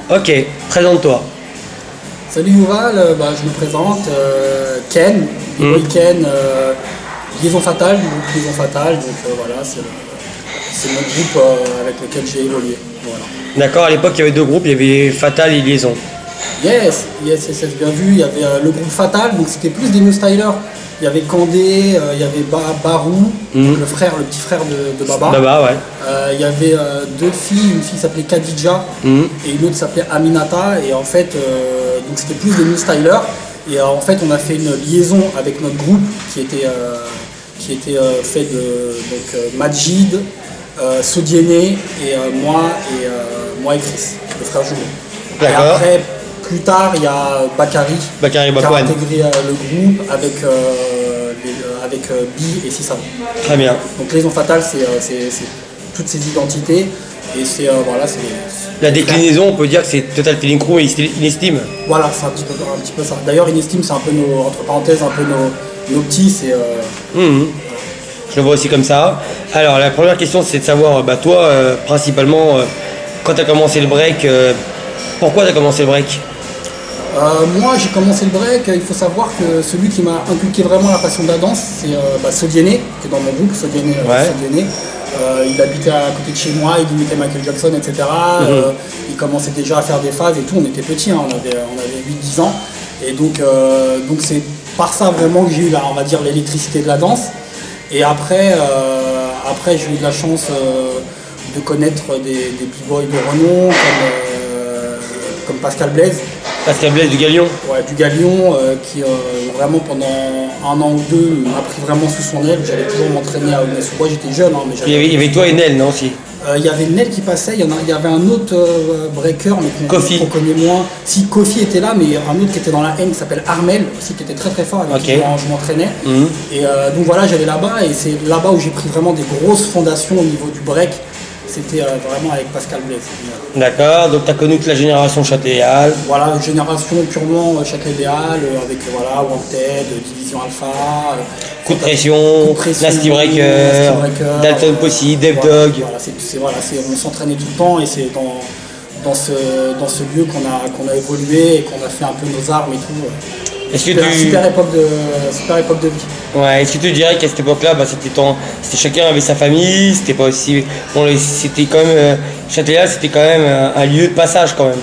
Ok, présente-toi. Salut Yuval, je me présente, Ken, Ken, Liaison Fatale, du groupe Liaison Fatale, voilà, c'est mon groupe avec lequel j'ai évolué. Voilà. D'accord, à l'époque il y avait deux groupes, il y avait Fatal et Liaison. Yes, bien vu, il y avait le groupe Fatal, donc c'était plus des new stylers. Il y avait Kandé, il y avait Barou, le petit frère de Baba. Baba, ouais. Il y avait deux filles, une fille s'appelait Khadija et une autre s'appelait Aminata. Et en fait, donc c'était plus des new stylers. Et en fait, on a fait une liaison avec notre groupe qui était fait de Majid, Sodiene et moi et Chris, le frère jumeau. Et D'accord. après, plus tard, il y a Bakary qui a Bakouane. intégré le groupe avec Bi et Sissam. Très bien. Donc Liaison Fatale, c'est toutes ces identités et c'est voilà, c'est La déclinaison, on peut dire que c'est Total Feeling Crew et Inestime. voilà, c'est un petit peu ça. D'ailleurs, Inestime, c'est un peu entre parenthèses, un peu nos petits, c'est Je le vois aussi comme ça. Alors la première question c'est de savoir, toi principalement, quand tu as commencé le break, pourquoi tu as commencé le break? moi, j'ai commencé le break. Il faut savoir que celui qui m'a inculqué vraiment la passion de la danse, c'est Sodiene, qui est dans mon groupe, Sodiene. Il habitait à côté de chez moi, il imitait Michael Jackson, etc. Il commençait déjà à faire des phases et tout. On était petits, hein, on avait 8-10 ans. Et donc c'est par ça vraiment que j'ai eu, on va dire, l'électricité de la danse. Et après j'ai eu de la chance de connaître des b-boys de renom comme Pascal Blaise. Pascal Blaise du Galion. Ouais, du Galion, qui vraiment pendant un an ou deux m'a pris vraiment sous son aile. J'allais toujours m'entraîner à Aulnay-sous-Bois, j'étais jeune. Hein, mais Il y avait toi et Nel, non aussi? il y avait Nel qui passait, il y avait un autre breaker, mais qu'on connaît moins. Si Kofi était là, mais un autre qui était dans la haine qui s'appelle Armel, aussi qui était très très fort, avec qui je m'entraînais. Et donc voilà, j'allais là-bas et c'est là-bas où j'ai pris vraiment des grosses fondations au niveau du break. C'était vraiment avec Pascal Blaise. D'accord, donc tu as connu toute la génération Châtelet-Léal. Voilà, une génération purement Châtelet-Léal, avec Wanted, Division Alpha, Coup de pression, Nasty Breaker, Dalton Posse, Dev Dog. Voilà, on s'entraînait tout le temps et c'est dans ce lieu qu'on a évolué et qu'on a fait un peu nos armes et tout. Super époque de vie. Ouais, est-ce que tu dirais qu'à cette époque-là, c'était chacun avait sa famille, c'était pas aussi. Bon, c'était quand même. Châtelet-Léal, c'était quand même un lieu de passage quand même.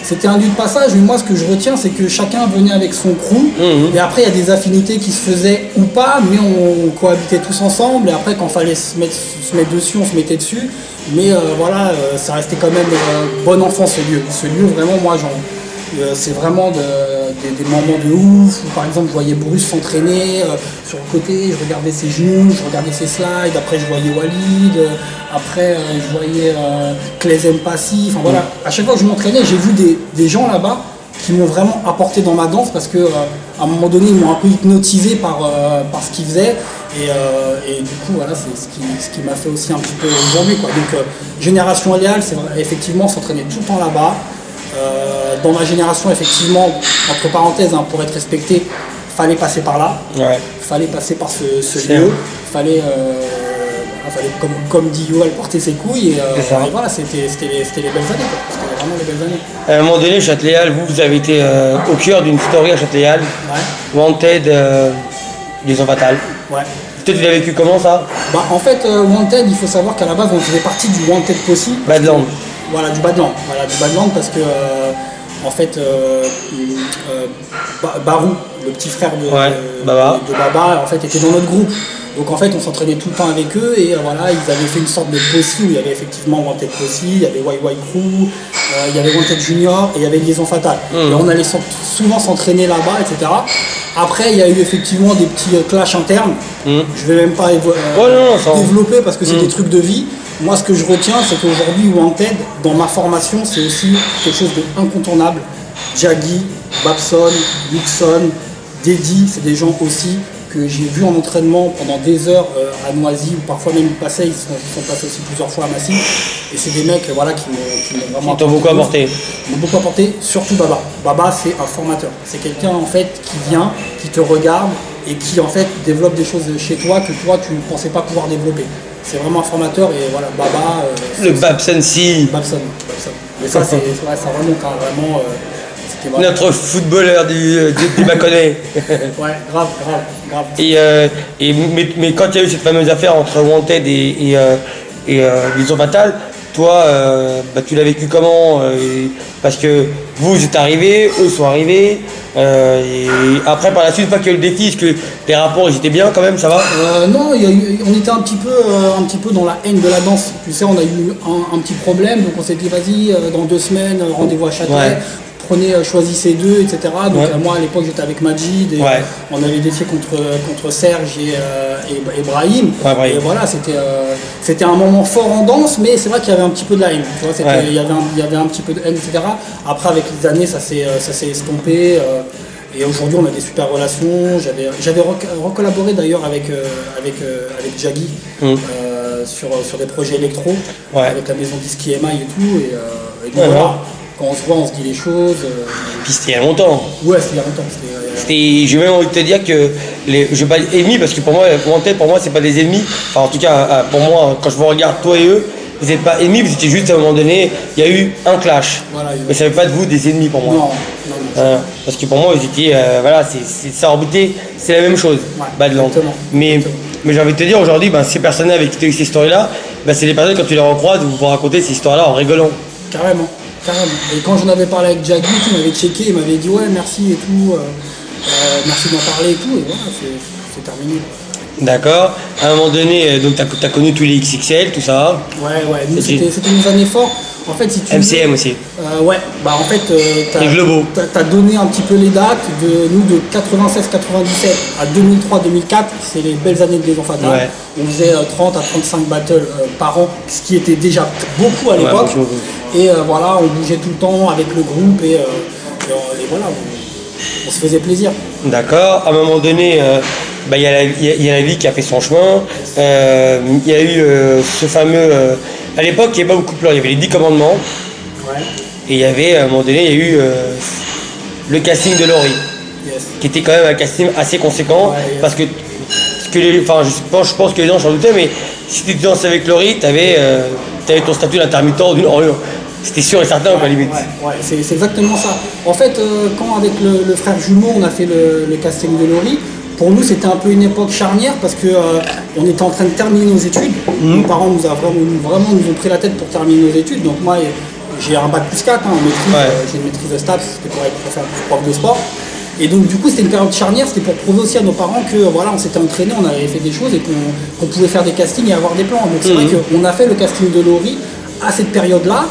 C'était un lieu de passage, mais moi ce que je retiens, c'est que chacun venait avec son crew. Et après, il y a des affinités qui se faisaient ou pas, mais on cohabitait tous ensemble. Et après, quand il fallait se mettre dessus, on se mettait dessus. Mais voilà, ça restait quand même bon enfant ce lieu. Ce lieu, vraiment, moi, c'est vraiment des moments de ouf où par exemple je voyais Bruce s'entraîner sur le côté, je regardais ses genoux, je regardais ses slides, après je voyais Walid, après je voyais Clay Mpassi, enfin voilà, à chaque fois que je m'entraînais j'ai vu des gens là-bas qui m'ont vraiment apporté dans ma danse parce que à un moment donné ils m'ont un peu hypnotisé par ce qu'ils faisaient et du coup voilà c'est ce qui m'a fait aussi un petit peu évoluer quoi. Donc Génération Léal, c'est vrai, effectivement s'entraîner tout le temps là-bas. Dans ma génération, effectivement, entre parenthèses, hein, pour être respecté, fallait passer par là, fallait passer par ce lieu, fallait comme dit Yoel, porter ses couilles, et voilà, c'était les belles années, quoi. C'était vraiment les belles années. À un moment donné, Châtelet-Léal, vous avez été au cœur d'une story à Châtelet-Léal, Wanted, Liaison Fatale. Ouais. Toi, tu l'as vécu comment ça? En fait, Wanted, il faut savoir qu'à la base, on faisait partie du Wanted Posse. Badland. Voilà, du Badland. Voilà, du Badland parce que, en fait, Barou, le petit frère de Baba, en fait, était dans notre groupe. Donc en fait, on s'entraînait tout le temps avec eux et voilà, ils avaient fait une sorte de posse où il y avait effectivement Wanted Posse, il y avait YY Crew, il y avait Wanted Junior et il y avait Liaison Fatale. Et on allait souvent s'entraîner là-bas, etc. Après, il y a eu effectivement des petits clashs internes. Je vais même pas développer parce que c'est des trucs de vie. Moi, ce que je retiens, c'est qu'aujourd'hui, Wanted, dans ma formation, c'est aussi quelque chose d'incontournable. Jaggy, Babson, Luxon, Deddy, c'est des gens aussi que j'ai vu en entraînement pendant des heures à Noisy, ou parfois même ils sont passés aussi plusieurs fois à Massy. Et c'est des mecs voilà, qui m'ont vraiment beaucoup apporté. M'ont beaucoup apporté, surtout Baba. Baba, c'est un formateur. C'est quelqu'un en fait qui vient, qui te regarde et qui en fait développe des choses chez toi que toi tu ne pensais pas pouvoir développer. C'est vraiment un formateur et voilà, Baba. Le Babson si. Babson. Mais ça, ça remonte, hein, vraiment. C'était vraiment... Notre footballeur du Mâconnais. Ouais, grave. Mais quand il y a eu cette fameuse affaire entre Wanted et Vision Fatale, toi, tu l'as vécu comment parce que vous êtes arrivés, eux sont arrivés, et après par la suite, pas qu'il y a eu le défi, est-ce que les rapports ils étaient bien quand même, ça va? Non, on était un petit peu dans la haine de la danse. Tu sais, on a eu un petit problème, donc on s'est dit vas-y, dans 2 semaines, rendez-vous à Châtelet. Choisissez 2, etc. Donc moi à l'époque j'étais avec Majid et on avait défié contre Serge et Brahim. Et voilà, c'était un moment fort en danse, mais c'est vrai qu'il y avait un petit peu de la haine. Tu vois, il y avait un petit peu de haine, etc. Après avec les années ça s'est estompé. Et aujourd'hui on a des super relations. J'avais recollaboré d'ailleurs avec Jaggy sur des projets électro avec la maison disque EMI et tout. Et donc voilà. Quand on se voit, on se dit les choses. Puis c'était il y a longtemps. Ouais, c'était il y a longtemps. J'ai même envie de te dire que je vais pas dire ennemis parce que pour moi, c'est pas des ennemis. Enfin, en tout cas, pour moi, quand je vous regarde, toi et eux, vous n'êtes pas ennemis, vous étiez juste à un moment donné, il y a eu un clash. Voilà, mais ça ne fait pas de vous des ennemis pour moi. Non. Parce que pour moi, vous étiez, c'est ça en beauté, c'est la même chose. Badland. Mais j'ai envie de te dire aujourd'hui, ces personnes avec qui tu as eu ces histoires-là, c'est des personnes quand tu les recroises, vous raconter ces histoires-là en rigolant. Carrément. Et quand j'en avais parlé avec Jaggy, il m'avait checké, il m'avait dit ouais merci et tout, merci d'en parler et tout, et voilà, c'est terminé. D'accord. À un moment donné, donc tu as connu tous les XXL, tout ça. Ouais, nous c'était nos années fortes. En fait, si tu MCM aussi. En fait, t'as donné un petit peu les dates de 96-97 à 2003-2004, c'est les belles années de Liaison Fatale. Ouais. On faisait 30 à 35 battles par an, ce qui était déjà beaucoup à l'époque. Et voilà, on bougeait tout le temps avec le groupe et voilà, on se faisait plaisir. D'accord. À un moment donné, il y a la vie qui a fait son chemin. Il y a eu ce fameux... à l'époque, il n'y avait pas beaucoup de plans. Il y avait les 10 commandements. Ouais. Et il y avait, à un moment donné, il y a eu le casting de Laurie. Yes. Qui était quand même un casting assez conséquent. Ouais, parce que je pense que les gens s'en doutaient, mais si tu dansais avec Laurie, tu avais ton statut d'intermittent d'une enrure. C'était sûr et certain, à la limite. Ouais, c'est exactement ça. En fait, quand avec le frère jumeau, on a fait le casting de Laurie, pour nous, c'était un peu une époque charnière parce que on était en train de terminer nos études. Nos parents nous ont pris la tête pour terminer nos études. Donc moi, j'ai un bac plus 4 en maîtrise. J'ai une maîtrise de STAPS, c'était pour faire prof de sport. Et donc du coup, c'était une période charnière. C'était pour prouver aussi à nos parents que voilà, on s'était entraîné, on avait fait des choses et qu'on pouvait faire des castings et avoir des plans. Donc c'est vrai qu'on a fait le casting de Laurie à cette période-là.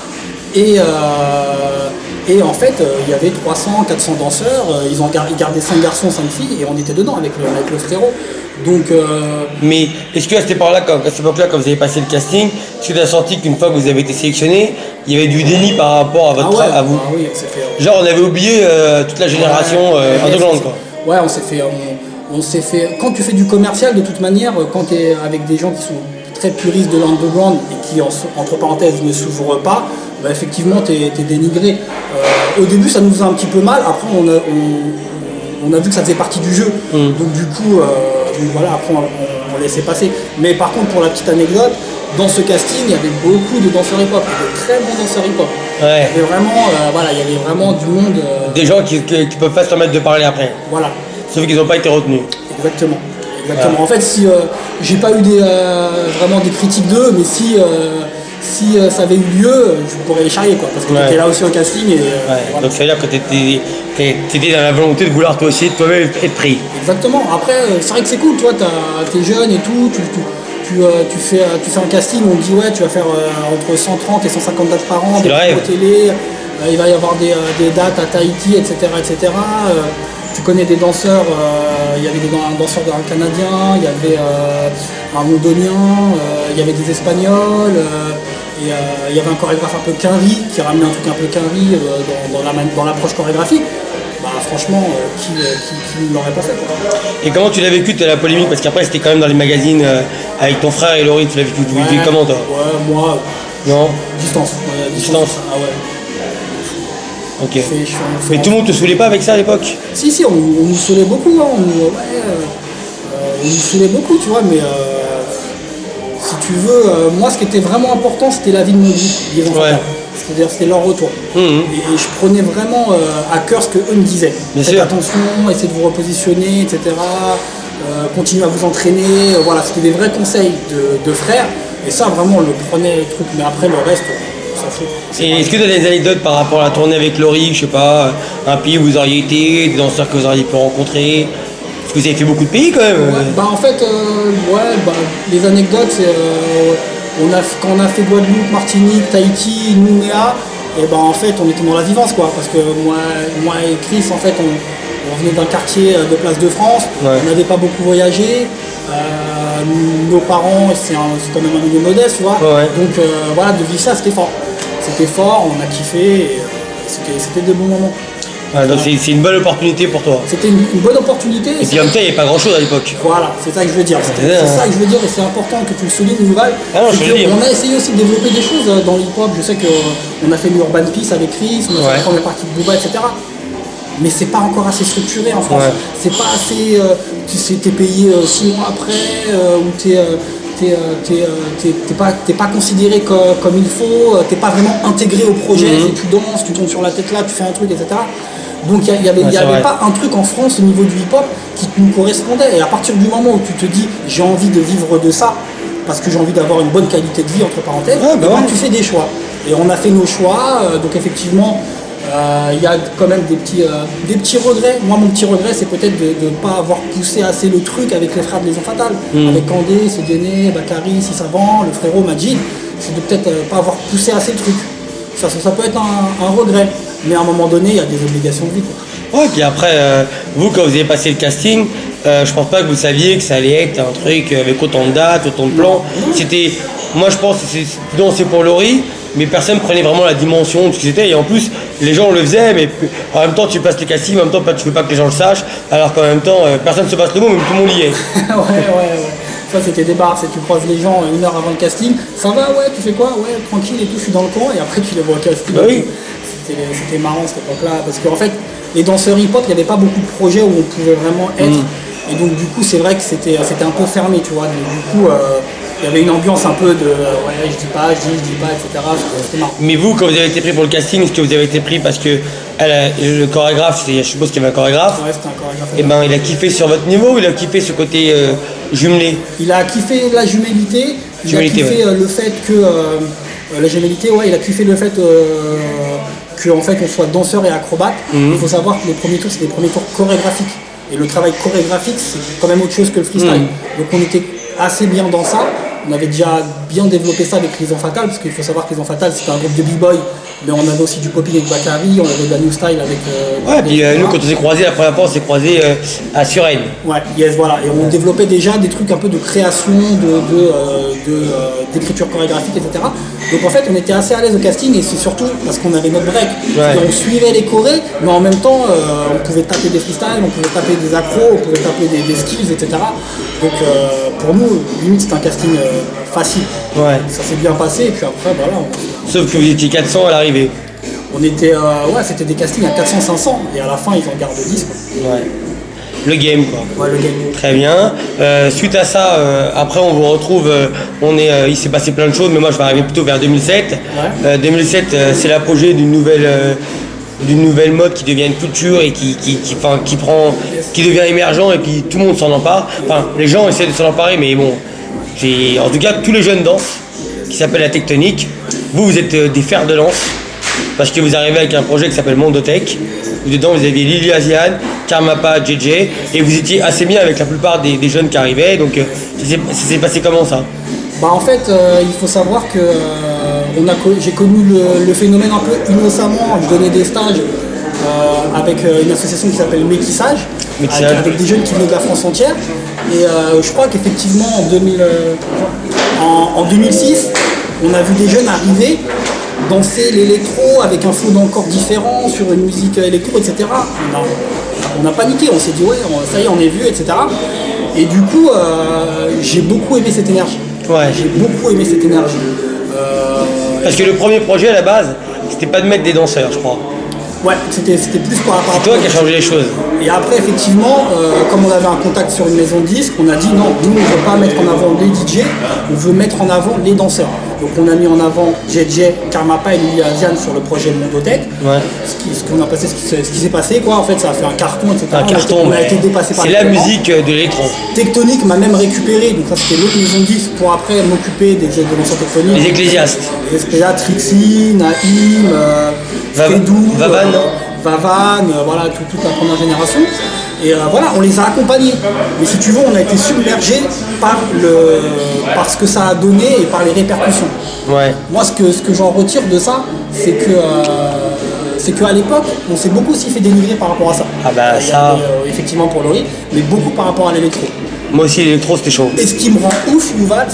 Et en fait, il y avait 300, 400 danseurs, ils gardaient 5 garçons, 5 filles, et on était dedans avec le frérot. Donc, Mais est-ce qu'à cette époque-là, quand vous avez passé le casting, est-ce que tu as senti qu'une fois que vous avez été sélectionné, il y avait du déni par rapport à vous? Ah oui, on s'est fait... Genre, on avait oublié toute la génération underground, quoi. Ouais, on s'est fait... Quand tu fais du commercial, de toute manière, quand tu es avec des gens qui sont très puristes de l'underground et qui, entre parenthèses, ne s'ouvrent pas, effectivement, t'es dénigré. Au début, ça nous faisait un petit peu mal. Après, on a vu que ça faisait partie du jeu. Donc du coup, voilà, après, on laissait passer. Mais par contre, pour la petite anecdote, dans ce casting, il y avait beaucoup de danseurs hip-hop, de très bons danseurs hip-hop. Ouais. Il y avait vraiment du monde. Des gens qui peuvent pas se permettre de parler après. Voilà. Sauf qu'ils n'ont pas été retenus. Exactement. En fait, si j'ai pas eu vraiment des critiques d'eux, mais si ça avait eu lieu, je pourrais les charrier, quoi, parce que j'étais là aussi au casting. Voilà. Donc ça veut dire que t'étais dans la volonté de vouloir toi aussi toi-même être pris. Exactement. Après, c'est vrai que c'est cool, toi, t'es jeune et tout, tu fais un casting, on te dit ouais, tu vas faire entre 130 et 150 dates par an, des télé, il va y avoir des dates à Tahiti, etc. Tu connais des danseurs, il y avait un danseur canadien, il y avait un londonien, il y avait des espagnols, et il y avait un chorégraphe un peu quinri qui ramenait un truc un peu quinri dans l'approche chorégraphique. Franchement, qui ne l'aurait pas fait, quoi. Et comment tu l'as vécu, la polémique? Parce qu'après c'était quand même dans les magazines avec ton frère et Laurie, tu l'as vécu comment, toi? Ouais, moi... Non. Distance. Ah ouais. Ok. Mais tout le monde te saoulait pas avec ça à l'époque? Si, on nous saoulait beaucoup, hein. On nous saoulait beaucoup, tu vois, mais si tu veux, moi ce qui était vraiment important, c'était la vie de mon groupe. Ce c'est-à-dire c'était leur retour. Et je prenais vraiment à cœur ce qu'eux me disaient. Faites attention, essayez de vous repositionner, etc. Continuez à vous entraîner. Voilà, c'était des vrais conseils de frères. Et ça, vraiment, on le prenait le truc. Mais après, le reste, on s'en fout. Et est-ce que tu as des anecdotes par rapport à la tournée avec Laurie, je sais pas, un pays où vous auriez été, des danseurs que vous auriez pu rencontrer? Parce que vous avez fait beaucoup de pays quand même. En fait, les anecdotes, c'est quand on a fait Guadeloupe, Martinique, Tahiti, Nouméa, et en fait on était dans la vivance quoi, parce que moi et Chris en fait on venait d'un quartier de Place de France, on n'avait pas beaucoup voyagé, nos parents c'est quand même un milieu modeste tu vois, donc voilà, de vivre ça c'était fort, on a kiffé, et, c'était de bons moments. Donc c'est une bonne opportunité pour toi. C'était une bonne opportunité. Et puis en même temps, il n'y avait pas grand chose à l'époque. Voilà, c'est ça que je veux dire. C'est ça que je veux dire et c'est important que tu le soulignes, Yuval. On a essayé aussi de développer des choses dans l'hip-hop. Je sais qu'on a fait l'Urban Peace avec Chris, on a fait la première partie de Booba, etc. Mais c'est pas encore assez structuré en France. C'est pas assez. T'es payé 6 mois après, ou t'es pas considéré comme il faut, t'es pas vraiment intégré au projet, tu danses, tu tombes sur la tête là, tu fais un truc, etc. Donc il n'y avait pas un truc en France au niveau du hip-hop qui nous correspondait. Et à partir du moment où tu te dis j'ai envie de vivre de ça, parce que j'ai envie d'avoir une bonne qualité de vie, entre parenthèses, tu fais des choix. Et on a fait nos choix, donc effectivement, il y a quand même des petits regrets. Moi, mon petit regret, c'est peut-être de ne pas avoir poussé assez le truc avec les frères de Légion Fatale. Avec Kandé, Sédéné, Bakary, Sissavant, le frérot Majid. C'est de peut-être pas avoir poussé assez le truc. Ça peut être un regret. Mais à un moment donné, il y a des obligations de vie. Ouais, et puis après, vous, quand vous avez passé le casting, je pense pas que vous saviez que ça allait être un truc avec autant de dates, autant de plans. C'était, moi je pense que c'est pour Laurie, mais personne prenait vraiment la dimension de ce que c'était. Et en plus, les gens le faisaient, mais en même temps, tu passes le casting, en même temps, tu veux pas que les gens le sachent, alors qu'en même temps, personne ne se passe le mot, mais tout le monde y est. ouais. Ça, c'était des bars, tu croises les gens 1 heure avant le casting. Ça va, ouais, tu fais quoi? Ouais, tranquille et tout, je suis dans le coin, et après, tu les vois au casting. Bah oui. C'était marrant cette époque-là, parce qu'en fait, les danseurs hip-hop, il n'y avait pas beaucoup de projets où on pouvait vraiment être. Et donc, du coup, c'est vrai que c'était un peu fermé, tu vois. Donc, du coup, il y avait une ambiance un peu de je dis pas, etc. C'était marrant. Mais vous, quand vous avez été pris pour le casting, est-ce que vous avez été pris parce que le chorégraphe, je suppose qu'il y avait un chorégraphe? Ouais, c'était un chorégraphe. Et il a kiffé sur votre niveau ou il a kiffé ce côté jumelé? Il a kiffé la jumélité, il a kiffé le fait que. La jumélité, il a kiffé le fait qu'en fait on soit danseur et acrobate. Il faut savoir que les premiers tours, c'est des premiers tours chorégraphiques. Et le travail chorégraphique, c'est quand même autre chose que le freestyle. Donc on était assez bien dans ça. On avait déjà bien développé ça avec Légion Fatale, parce qu'il faut savoir que Légion Fatale, c'était un groupe de b-boy, mais on avait aussi du popping avec Bakary, on avait de la new style avec... puis nous, quand on s'est croisés, la première fois, on s'est croisés à Suresnes. Ouais, voilà. Et on développait déjà des trucs un peu de création, d'écriture chorégraphique, etc. Donc en fait, on était assez à l'aise au casting, et c'est surtout parce qu'on avait notre break. On suivait les chorés, mais en même temps, on pouvait taper des freestyles, on pouvait taper des accros, on pouvait taper des skills, etc. Donc pour nous, limite, c'était un casting facile. Ça s'est bien passé, et puis après, voilà. Sauf que vous étiez 400 à l'arrivée. On était, c'était des castings à 400-500, et à la fin, ils en gardent 10. Quoi. Le game, quoi. Ouais, le game. Très bien. Suite à ça, après, on vous retrouve. Il s'est passé plein de choses, mais moi, je vais arriver plutôt vers 2007. 2007, c'est l'apogée d'une nouvelle mode qui devient une culture et qui devient émergent, et puis tout le monde s'en empare. Enfin, les gens essaient de s'en emparer, mais bon, en tout cas, tous les jeunes dansent, qui s'appelle la tectonique. Vous êtes des fers de lance, parce que vous arrivez avec un projet qui s'appelle Mondotech. Dedans, vous aviez Lily Asian, Karmapa, JJ, et vous étiez assez bien avec la plupart des jeunes qui arrivaient. Donc, ça s'est passé comment ça? En fait, il faut savoir que j'ai connu le phénomène un peu innocemment. Je donnais des stages avec une association qui s'appelle Métissage, avec des jeunes qui venaient de la France entière. Et je crois qu'effectivement, en 2006, on a vu des jeunes arriver, danser l'électro avec un flow d'encore différent sur une musique électro, etc. On a paniqué, on s'est dit ça y est, on est vu, etc. Et du coup, j'ai beaucoup aimé cette énergie. J'ai beaucoup aimé cette énergie. Parce que le premier projet à la base, c'était pas de mettre des danseurs, je crois. Ouais, c'était plus par rapport à... C'est toi qui as changé les choses. Et après, effectivement, comme on avait un contact sur une maison de disques, on a dit non, nous, on ne veut pas mettre en avant les DJ, on veut mettre en avant les danseurs. Donc on a mis en avant JJ, Karmapa et Lily Asian sur le projet Mondotech. Ouais. Ce qui s'est passé, quoi. En fait, ça a fait un carton, etc. Un carton, on a été dépassé par c'est la musique de l'électron. Tectonique m'a même récupéré, donc ça c'était l'autre maison de disques, pour après m'occuper des danseurs tectoniques. Les Ecclésiastes. Les Ecclésiastes, Trixie, Naïm, Fredou, Vavan, voilà, toute la première génération. Et voilà, on les a accompagnés. Mais si tu veux, on a été submergés par ce que ça a donné et par les répercussions. Ouais. Moi, ce que j'en retire de ça, c'est qu'à l'époque, on s'est beaucoup aussi fait dénigrer par rapport à ça. Ah bah ça... effectivement pour Laurie, mais beaucoup par rapport à l'électro. Moi aussi, l'électro, c'était chaud. Et ce qui me rend ouf, Yuval,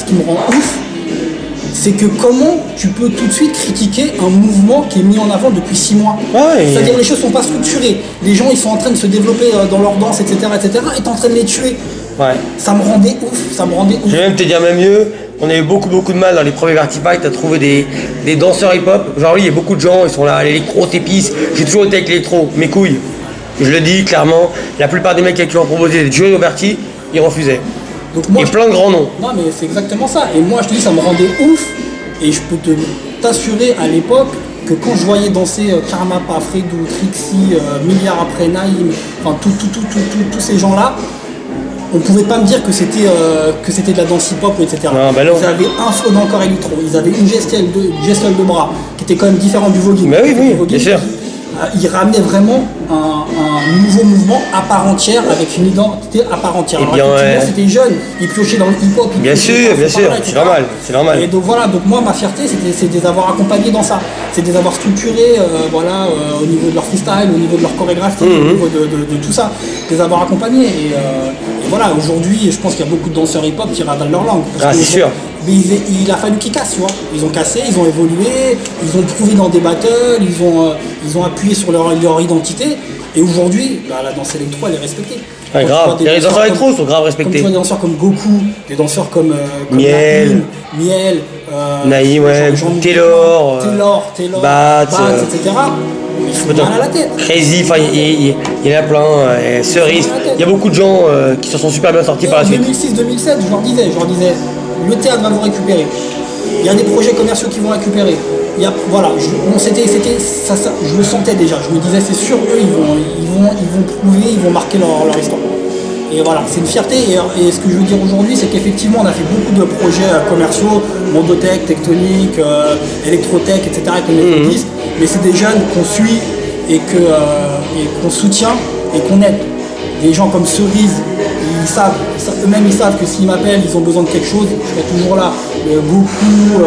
c'est que comment tu peux tout de suite critiquer un mouvement qui est mis en avant depuis 6 mois. Ouais, c'est-à-dire les choses sont pas structurées. Les gens, ils sont en train de se développer dans leur danse, etc., et t'es en train de les tuer. Ouais. Ça me rendait ouf. Je vais même te dire même mieux, on a eu beaucoup de mal dans les premiers Vertifight à trouver des danseurs hip-hop. Genre oui, il y a beaucoup de gens, ils sont là, l'électro, t'épices. J'ai toujours été avec l'électro, mes couilles. Je le dis clairement, la plupart des mecs qui ont proposé des jouer au Verti, ils refusaient. Donc moi, et plein de grands noms. Non mais c'est exactement ça. Et moi je te dis, ça me rendait ouf. Et je peux t'assurer à l'époque que quand je voyais danser Karmapa, Fredou, Trixie, Milliard après Naïm, enfin tous ces gens-là, on pouvait pas me dire que c'était de la danse hip-hop, etc. Non, bah non. Ils avaient un flow d'encore électro, ils avaient une gestuelle de bras qui était quand même différente du voguing. Bah oui, bien sûr. Ils ramenaient vraiment un nouveau mouvement à part entière, avec une identité à part entière. Et bien, c'était jeune, ils piochaient dans le hip-hop. Bien sûr, c'est normal. Et donc voilà, donc moi ma fierté c'est de les avoir accompagnés dans ça, c'est de les avoir structurés au niveau de leur freestyle, au niveau de leur chorégraphie, au niveau de tout ça, de les avoir accompagnés. Et voilà, aujourd'hui je pense qu'il y a beaucoup de danseurs hip-hop qui ravalent leur langue. C'est sûr. Mais il a fallu qu'ils cassent, tu vois. Ils ont cassé, ils ont évolué, ils ont prouvé dans des battles, ils ont appuyé sur leur identité. Et aujourd'hui, la danse électro, elle est respectée. Ouais, grave. Les danseurs électro sont grave respectés. Comme tu vois des danseurs comme Goku, des danseurs comme Miel, Naïm, Taylor, Bat, etc. Ils font mal à la tête. Crazy, il y en a plein, Cerise. Il y a beaucoup de gens qui se sont super bien sortis par la suite. En 2006-2007, je leur disais, le théâtre va vous récupérer. Il y a des projets commerciaux qui vont récupérer. Je le sentais déjà. Je me disais, c'est sûr, eux, ils vont prouver, ils vont marquer leur histoire. Et voilà, c'est une fierté. Et ce que je veux dire aujourd'hui, c'est qu'effectivement, on a fait beaucoup de projets commerciaux, Mondotech, Tectonique, Electrotech, etc. avec les méthodistes. Mais c'est des jeunes qu'on suit et qu'on soutient et qu'on aide. Des gens comme Cerise, eux-mêmes ils savent que s'ils m'appellent, ils ont besoin de quelque chose, je serai toujours là. Goku,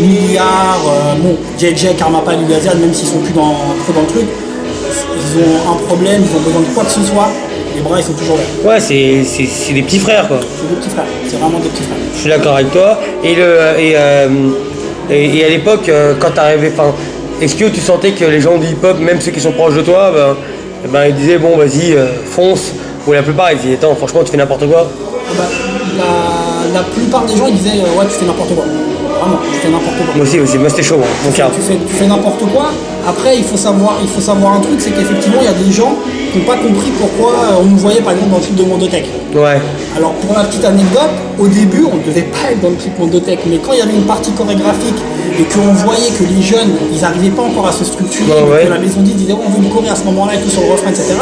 Milliard, JJ, Karmapa, Lily Asian, même s'ils sont plus trop dans le truc, ils ont un problème, ils ont besoin de quoi que ce soit, les bras ils sont toujours là. Ouais, c'est des petits frères quoi. C'est des petits frères, c'est vraiment des petits frères. Je suis d'accord avec toi. Et à l'époque, quand t'arrivais, est-ce que tu sentais que les gens du hip-hop, même ceux qui sont proches de toi, ils disaient bon vas-y, fonce, ou la plupart ils disaient attends franchement tu fais n'importe quoi? La plupart des gens ils disaient ouais tu fais n'importe quoi. Vraiment, tu fais n'importe quoi. Moi aussi, moi c'était chaud, mon cas. Tu fais n'importe quoi. Après il faut savoir un truc, c'est qu'effectivement il y a des gens qui n'ont pas compris pourquoi on nous voyait par exemple dans le clip de Mondotech. Ouais. Alors pour la petite anecdote, au début on ne devait pas être dans le clip Mondotech, mais quand il y avait une partie chorégraphique et qu'on voyait que les jeunes ils n'arrivaient pas encore à se structurer, que la maison disait on veut une choré à ce moment-là et tout sur le refrain, etc.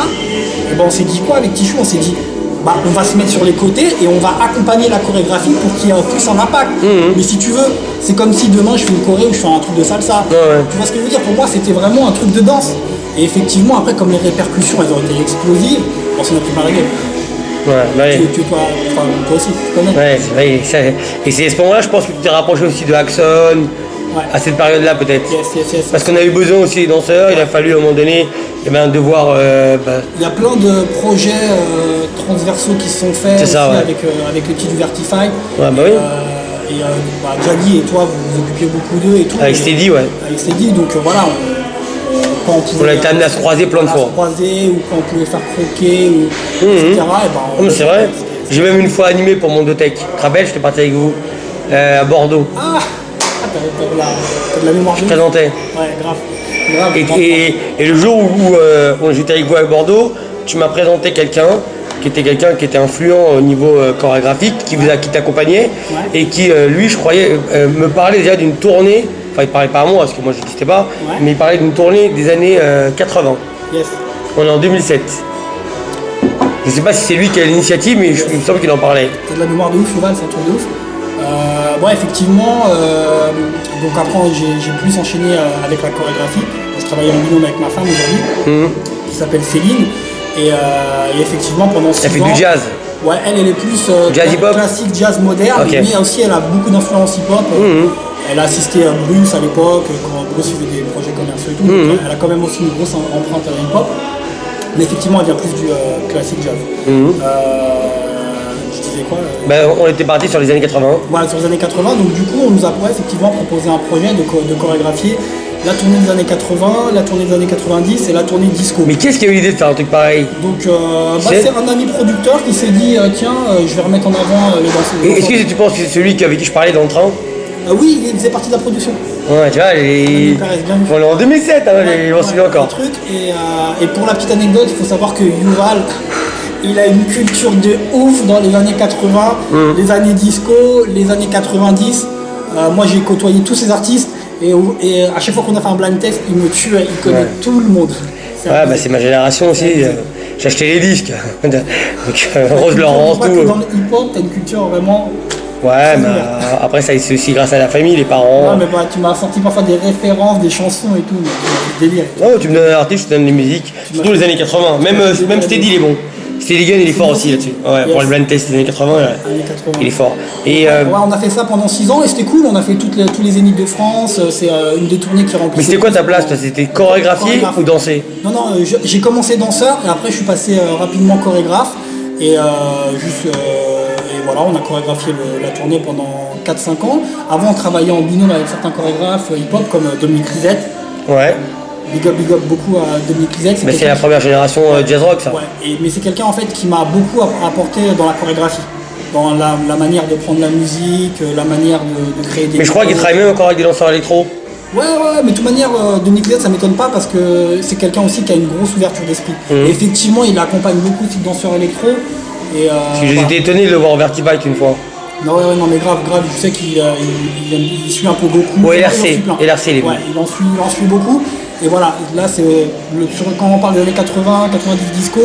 Et on s'est dit quoi avec Tichou? On s'est dit on va se mettre sur les côtés et on va accompagner la chorégraphie pour qu'il y ait plus un impact. Mais si tu veux, c'est comme si demain je fais une choré ou je fais un truc de salsa. Tu vois ce que je veux dire? Pour moi c'était vraiment un truc de danse. Et effectivement après comme les répercussions elles ont été explosives, on s'en a pris par la gueule. Toi aussi, tu connais. Ouais, c'est vrai. Et c'est à ce moment-là, je pense que tu t'es rapproché aussi de Axon, à cette période-là peut-être. Yes. Parce qu'on a eu besoin aussi des danseurs, il a fallu à un moment donné, il y avait un devoir... Il y a plein de projets transversaux qui se sont faits aussi avec les petits du Vertify. Jaggy et toi, vous vous occupiez beaucoup d'eux et tout. Avec Steady, Avec Steady, donc voilà. Quand on a été amené à se croiser plein de fois. Ou quand on pouvait faire croquer, etc. C'est vrai. J'ai même une fois animé pour Mondotech. Tu te rappelles, j'étais parti avec vous à Bordeaux. T'as de la mémoire. Je présentais. Ouais, grave. Grave, Et le jour où j'étais avec vous à Bordeaux, tu m'as présenté quelqu'un qui était influent au niveau chorégraphique, qui t'accompagnait, et qui, lui, je croyais, me parlait déjà d'une tournée, enfin il parlait pas à moi, parce que moi j'existais pas, mais il parlait d'une tournée des années 80. Yes. On est en 2007. Je sais pas si c'est lui qui a l'initiative, mais il me semble qu'il en parlait. T'as de la mémoire de ouf, Yuval, c'est un truc de ouf. Bon, effectivement, donc après j'ai plus enchaîné avec la chorégraphie. Je travaille en binôme avec ma femme aujourd'hui, qui s'appelle Céline. Et effectivement, pendant 6 ans... Elle fait du jazz. Ouais, elle est plus jazz hip-hop, classique, jazz moderne, mais aussi elle a beaucoup d'influence hip-hop. Elle a assisté à Bruce à l'époque, quand Bruce faisait des projets commerciaux et tout. Donc elle a quand même aussi une grosse empreinte hip-hop. Mais effectivement, elle vient plus du classique jazz. Je disais quoi On était parti sur les années 80. Voilà, sur les années 80. Donc du coup, on nous a effectivement proposé un projet de chorégraphier la tournée des années 80, la tournée des années 90 et la tournée disco. Mais qu'est-ce qui a eu l'idée de faire un truc pareil? Donc c'est un ami producteur qui s'est dit tiens, je vais remettre en avant les danseurs. Est-ce que tu penses que c'est celui avec qui je parlais dans le train? Oui, il faisait partie de la production. Ouais, tu vois, on est en 2007, on s'en souvient encore. Et pour la petite anecdote, il faut savoir que Yuval, il a une culture de ouf dans les années 80, les années disco, les années 90. Moi, j'ai côtoyé tous ces artistes et à chaque fois qu'on a fait un blind test, il me tue, il connaît tout le monde. C'est ma génération aussi. J'ai acheté les disques. Donc, Rose Laurence, tout. Dans le hip-hop, t'as une culture vraiment... Ouais, mais après ça c'est aussi grâce à la famille, les parents. Non mais tu m'as sorti parfois des références, des chansons et tout, mais délire. Non, tu me donnes un artiste, je te donne les musiques, surtout les années 80. Même Steady il est bon. Steady Gun il est fort aussi là-dessus. Ouais, pour le blind test des années 80, il est fort. Et on a fait ça pendant 6 ans et c'était cool, on a fait tous les Zéniths de France, c'est une des tournées qui remplit. Mais c'était quoi ta place? C'était chorégraphier ou danser? Non, j'ai commencé danseur et après je suis passé rapidement chorégraphe et voilà, on a chorégraphié la tournée pendant 4-5 ans. Avant, on travaillait en binôme avec certains chorégraphes hip-hop comme Dominique Rizet. Ouais. Big up beaucoup à Dominique Rizet. C'est la première génération jazz rock, ça. Ouais. Mais c'est quelqu'un en fait qui m'a beaucoup apporté dans la chorégraphie, dans la manière de prendre la musique, la manière de créer des... Mais je crois qu'il travaille même encore avec des danseurs électro. Ouais, mais de toute manière, Dominique Rizet, ça m'étonne pas parce que c'est quelqu'un aussi qui a une grosse ouverture d'esprit. Et effectivement, il accompagne beaucoup de danseurs électro. J'ai été étonné de le voir en Vertibike une fois. Non, mais grave, je sais qu'il suit un peu beaucoup. Ouais, LRC, il est bon. Ouais, il en suit beaucoup. Et voilà, là, quand on parle des années 80, 90 disco,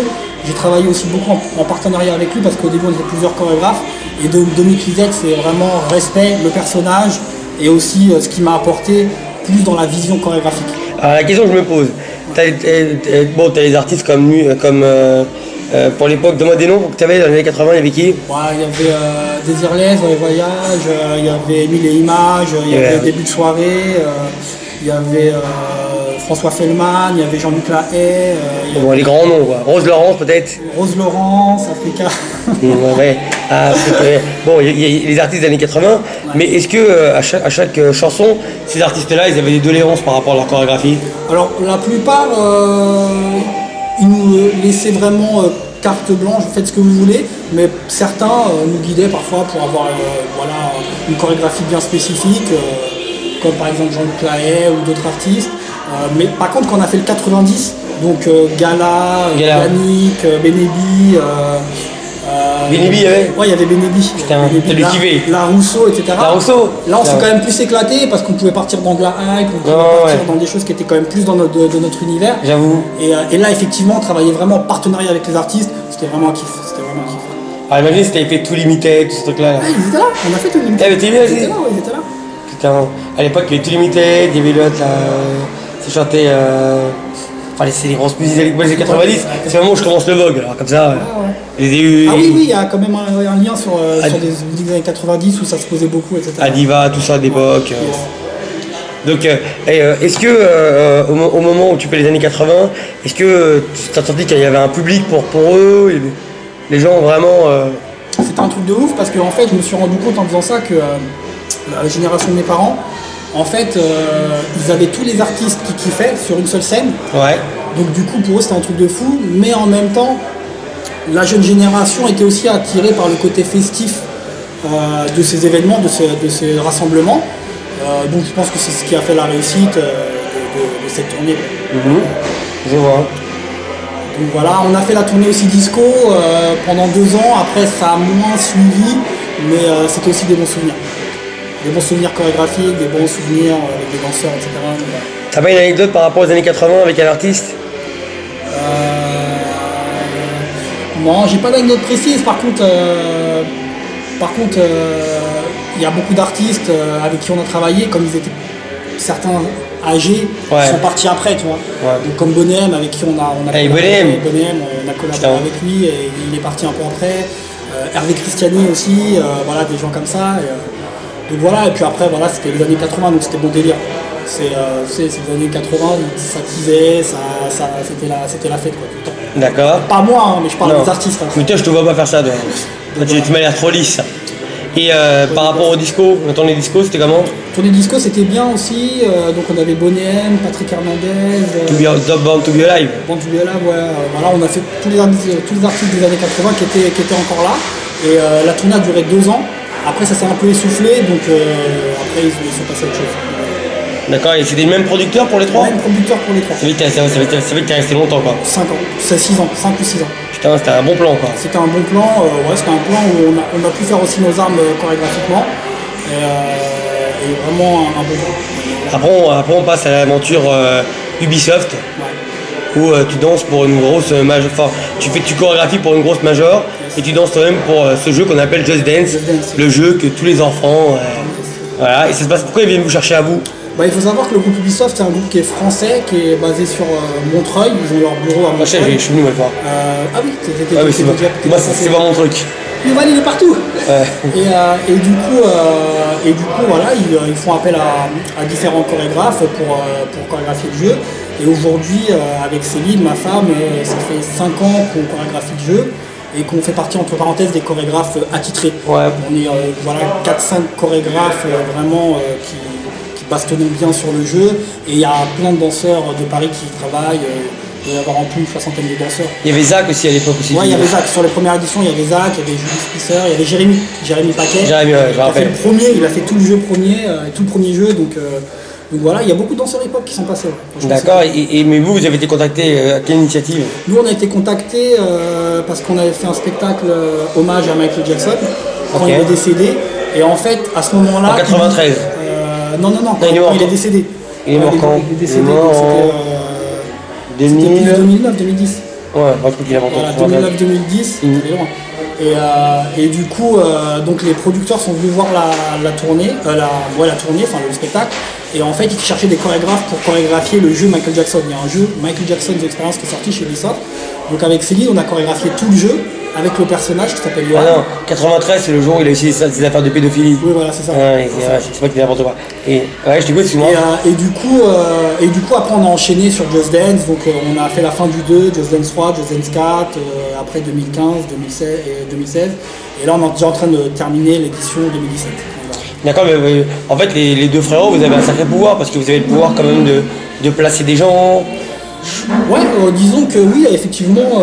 j'ai travaillé aussi beaucoup en partenariat avec lui parce qu'au début, on était plusieurs chorégraphes. Et Dominique Rizet, c'est vraiment respect, le personnage et aussi ce qui m'a apporté plus dans la vision chorégraphique. Alors, la question que je me pose, t'as les artistes comme pour l'époque, donne-moi des noms que tu avais dans les années 80, il y avait qui? Il y avait Désirless dans les voyages, il y avait Émile et Images, il y avait Début de soirée, il y avait François Fellman, il y avait Jean-Luc Lahaye. Les grands noms, quoi. Rose Laurence peut-être? Rose Laurence, Africa. Il y a les artistes des années 80, mais est-ce que à chaque chanson, ces artistes-là, ils avaient des doléances par rapport à leur chorégraphie? Alors, la plupart... ils nous laissaient vraiment carte blanche, faites ce que vous voulez, mais certains nous guidaient parfois pour avoir une chorégraphie bien spécifique, comme par exemple Jean-Luc Lahaye ou d'autres artistes. Mais par contre, quand on a fait le 90, donc Gala. Yannick, Benebi. Benebi, il y avait? Ouais, il y avait Benebi. Putain, t'as dû kiffer. La Rousseau, etc. La Rousseau? Là, on s'est quand même plus éclaté parce qu'on pouvait partir dans de la hype, on pouvait partir dans des choses qui étaient quand même plus de notre univers. J'avoue. Et là, effectivement, on travaillait vraiment en partenariat avec les artistes. C'était vraiment un kiff. Ah, imagine si t'avais fait tout Limited, tout ce truc-là. Ouais, ils étaient là, on a fait tout Limited. Ils étaient là. Ils étaient là. Putain, à l'époque, il y avait tout Limited, il y avait l'autre là, qui chantait. C'est les grosses musiques des années 90, c'est vraiment où je commence le Vogue, alors comme ça. Oui, il y a quand même un lien sur des musiques des années 90 où ça se posait beaucoup, etc. Adiva, tout ça d'époque. Donc, est-ce que au moment où tu fais les années 80, est-ce que tu t'as senti qu'il y avait un public pour eux, les gens vraiment. C'était un truc de ouf parce que en fait, je me suis rendu compte en faisant ça que la génération de mes parents, en fait, ils avaient tous les artistes qui kiffaient sur une seule scène. Ouais. Donc du coup, pour eux, c'était un truc de fou. Mais en même temps, la jeune génération était aussi attirée par le côté festif de ces événements, de ces rassemblements. Donc je pense que c'est ce qui a fait la réussite de de cette tournée. Je vois. Donc voilà, on a fait la tournée aussi disco pendant 2 ans. Après, ça a moins suivi, mais c'était aussi des bons souvenirs. Des bons souvenirs chorégraphiques, des bons souvenirs avec des danseurs, etc. T'as pas une anecdote par rapport aux années 80 avec un artiste? Non, j'ai pas d'anecdote précise. Par contre, il y a beaucoup d'artistes avec qui on a travaillé, comme ils étaient certains âgés, sont partis après, tu vois. Ouais. Donc, comme Bonhomme, avec qui on a collaboré, on a collaboré avec lui et il est parti un peu après. Hervé Christiani aussi, voilà, des gens comme ça. Donc voilà, et puis après, voilà, c'était les années 80, donc c'était bon délire. C'est les années 80, ça teasait, c'était la fête, quoi, tout le temps. D'accord. Pas moi, hein, mais je parle des artistes. Hein. Mais toi, je te vois pas faire ça, toi. Tu m'as l'air trop lisse. Et par rapport au disco, la tournée disco, c'était comment? Tournée disco, c'était bien aussi. Donc on avait Bonhomme, Patrick Hernandez. Born to be Alive. Born to be Alive, ouais. Voilà, on a fait tous les artistes des années 80 qui étaient encore là. Et la tournée a duré 2 ans. Après, ça s'est un peu essoufflé, donc après, ils sont passés à autre chose. D'accord, et c'était le même producteur pour les 3? Le même producteur pour les 3. Ça veut que t'es resté longtemps, quoi. 5 ans, c'est 6 ans, 5 ou 6 ans. Putain, c'était un bon plan, quoi. C'était un bon plan, c'était un plan où on a pu faire aussi nos armes chorégraphiquement. Et vraiment un bon plan. Après, on passe à l'aventure Ubisoft, où tu danses pour une grosse major. Enfin, tu chorégraphies pour une grosse major, et tu danses toi-même pour ce jeu qu'on appelle Just Dance, le jeu que tous les enfants. Voilà, et ça se passe. Pourquoi ils viennent vous chercher à vous? Il faut savoir que le groupe Ubisoft, c'est un groupe qui est français, qui est basé sur Montreuil. Ils ont leur bureau à Montreuil. Je suis venu une fois. Ah oui, moi, c'est pas mon truc. Il est partout. Et du coup, voilà, ils font appel à différents chorégraphes pour chorégraphier le jeu. Et aujourd'hui, avec Céline, ma femme, ça fait 5 ans qu'on chorégraphie le jeu et qu'on fait partie, entre parenthèses, des chorégraphes attitrés. Ouais. On est 4-5 chorégraphes vraiment qui bastonnons bien sur le jeu. Et il y a plein de danseurs de Paris qui y travaillent. Il doit y avoir en tout une 60aine de danseurs. Il y avait Zach aussi à l'époque aussi. Ouais, il y avait Zach. Sur les premières éditions, il y avait Zach, il y avait Julie Spisser, il y avait Jérémy Paquet. Jérémy, ouais, je rappelle. Il a fait tout le jeu premier, tout le premier jeu. Donc voilà, il y a beaucoup de danseurs hip-hop qui sont passés. Ouais. D'accord, mais vous avez été contacté à quelle initiative? Nous, on a été contactés parce qu'on avait fait un spectacle hommage à Michael Jackson quand il est décédé. Et en fait, à ce moment-là. En 93. Non, il est décédé. Il est mort quand? Il est décédé, donc c'était 2009-2010. Ouais, un truc qu'il a Voilà, 2009-2010, c'était loin. Et du coup, donc les producteurs sont venus voir la tournée, enfin le spectacle. Et en fait, ils cherchaient des chorégraphes pour chorégraphier le jeu Michael Jackson. Il y a un jeu Michael Jackson's Experience qui est sorti chez Ubisoft. Donc avec Céline, on a chorégraphié tout le jeu avec le personnage qui s'appelle Yoann. Ah non, 93, c'est le jour où il a essayé ses affaires de pédophilie. Oui, voilà, c'est ça. C'est pas qu'il est n'importe quoi. Et ouais, je t'écoute, excuse-moi. Et du coup, après, on a enchaîné sur Just Dance. Donc, on a fait la fin du 2, Just Dance 3, Just Dance 4, après 2015, 2016. Et là, on est déjà en train de terminer l'édition 2017. D'accord, mais en fait, les deux frérots, vous avez un sacré pouvoir parce que vous avez le pouvoir quand même de placer des gens. Ouais, disons que oui, effectivement,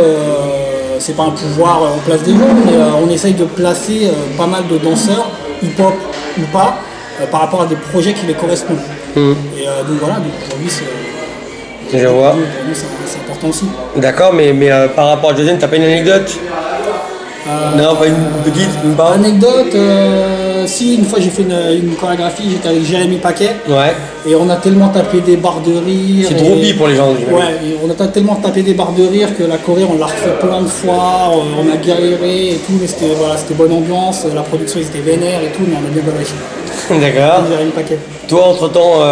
c'est pas un pouvoir, on place des gens, mais on essaye de placer pas mal de danseurs, hip-hop ou pas, par rapport à des projets qui les correspondent. Et donc voilà, donc aujourd'hui c'est important aussi. D'accord, mais par rapport à Jason, t'as pas une anecdote? Non, pas une petite, une part. Anecdote, si une fois j'ai fait une chorégraphie, j'étais avec Jérémy Paquet. Ouais. Et on a tellement tapé des barres de rire. C'est Dropi pour les gens. Ouais, et on a tellement tapé des barres de rire que la Corée, on l'a refait plein de fois, on a galéré et tout, mais c'était bonne ambiance, la production ils étaient vénères et tout, mais on a bien réussi. D'accord. Jérémy Paquet. Toi, entre-temps,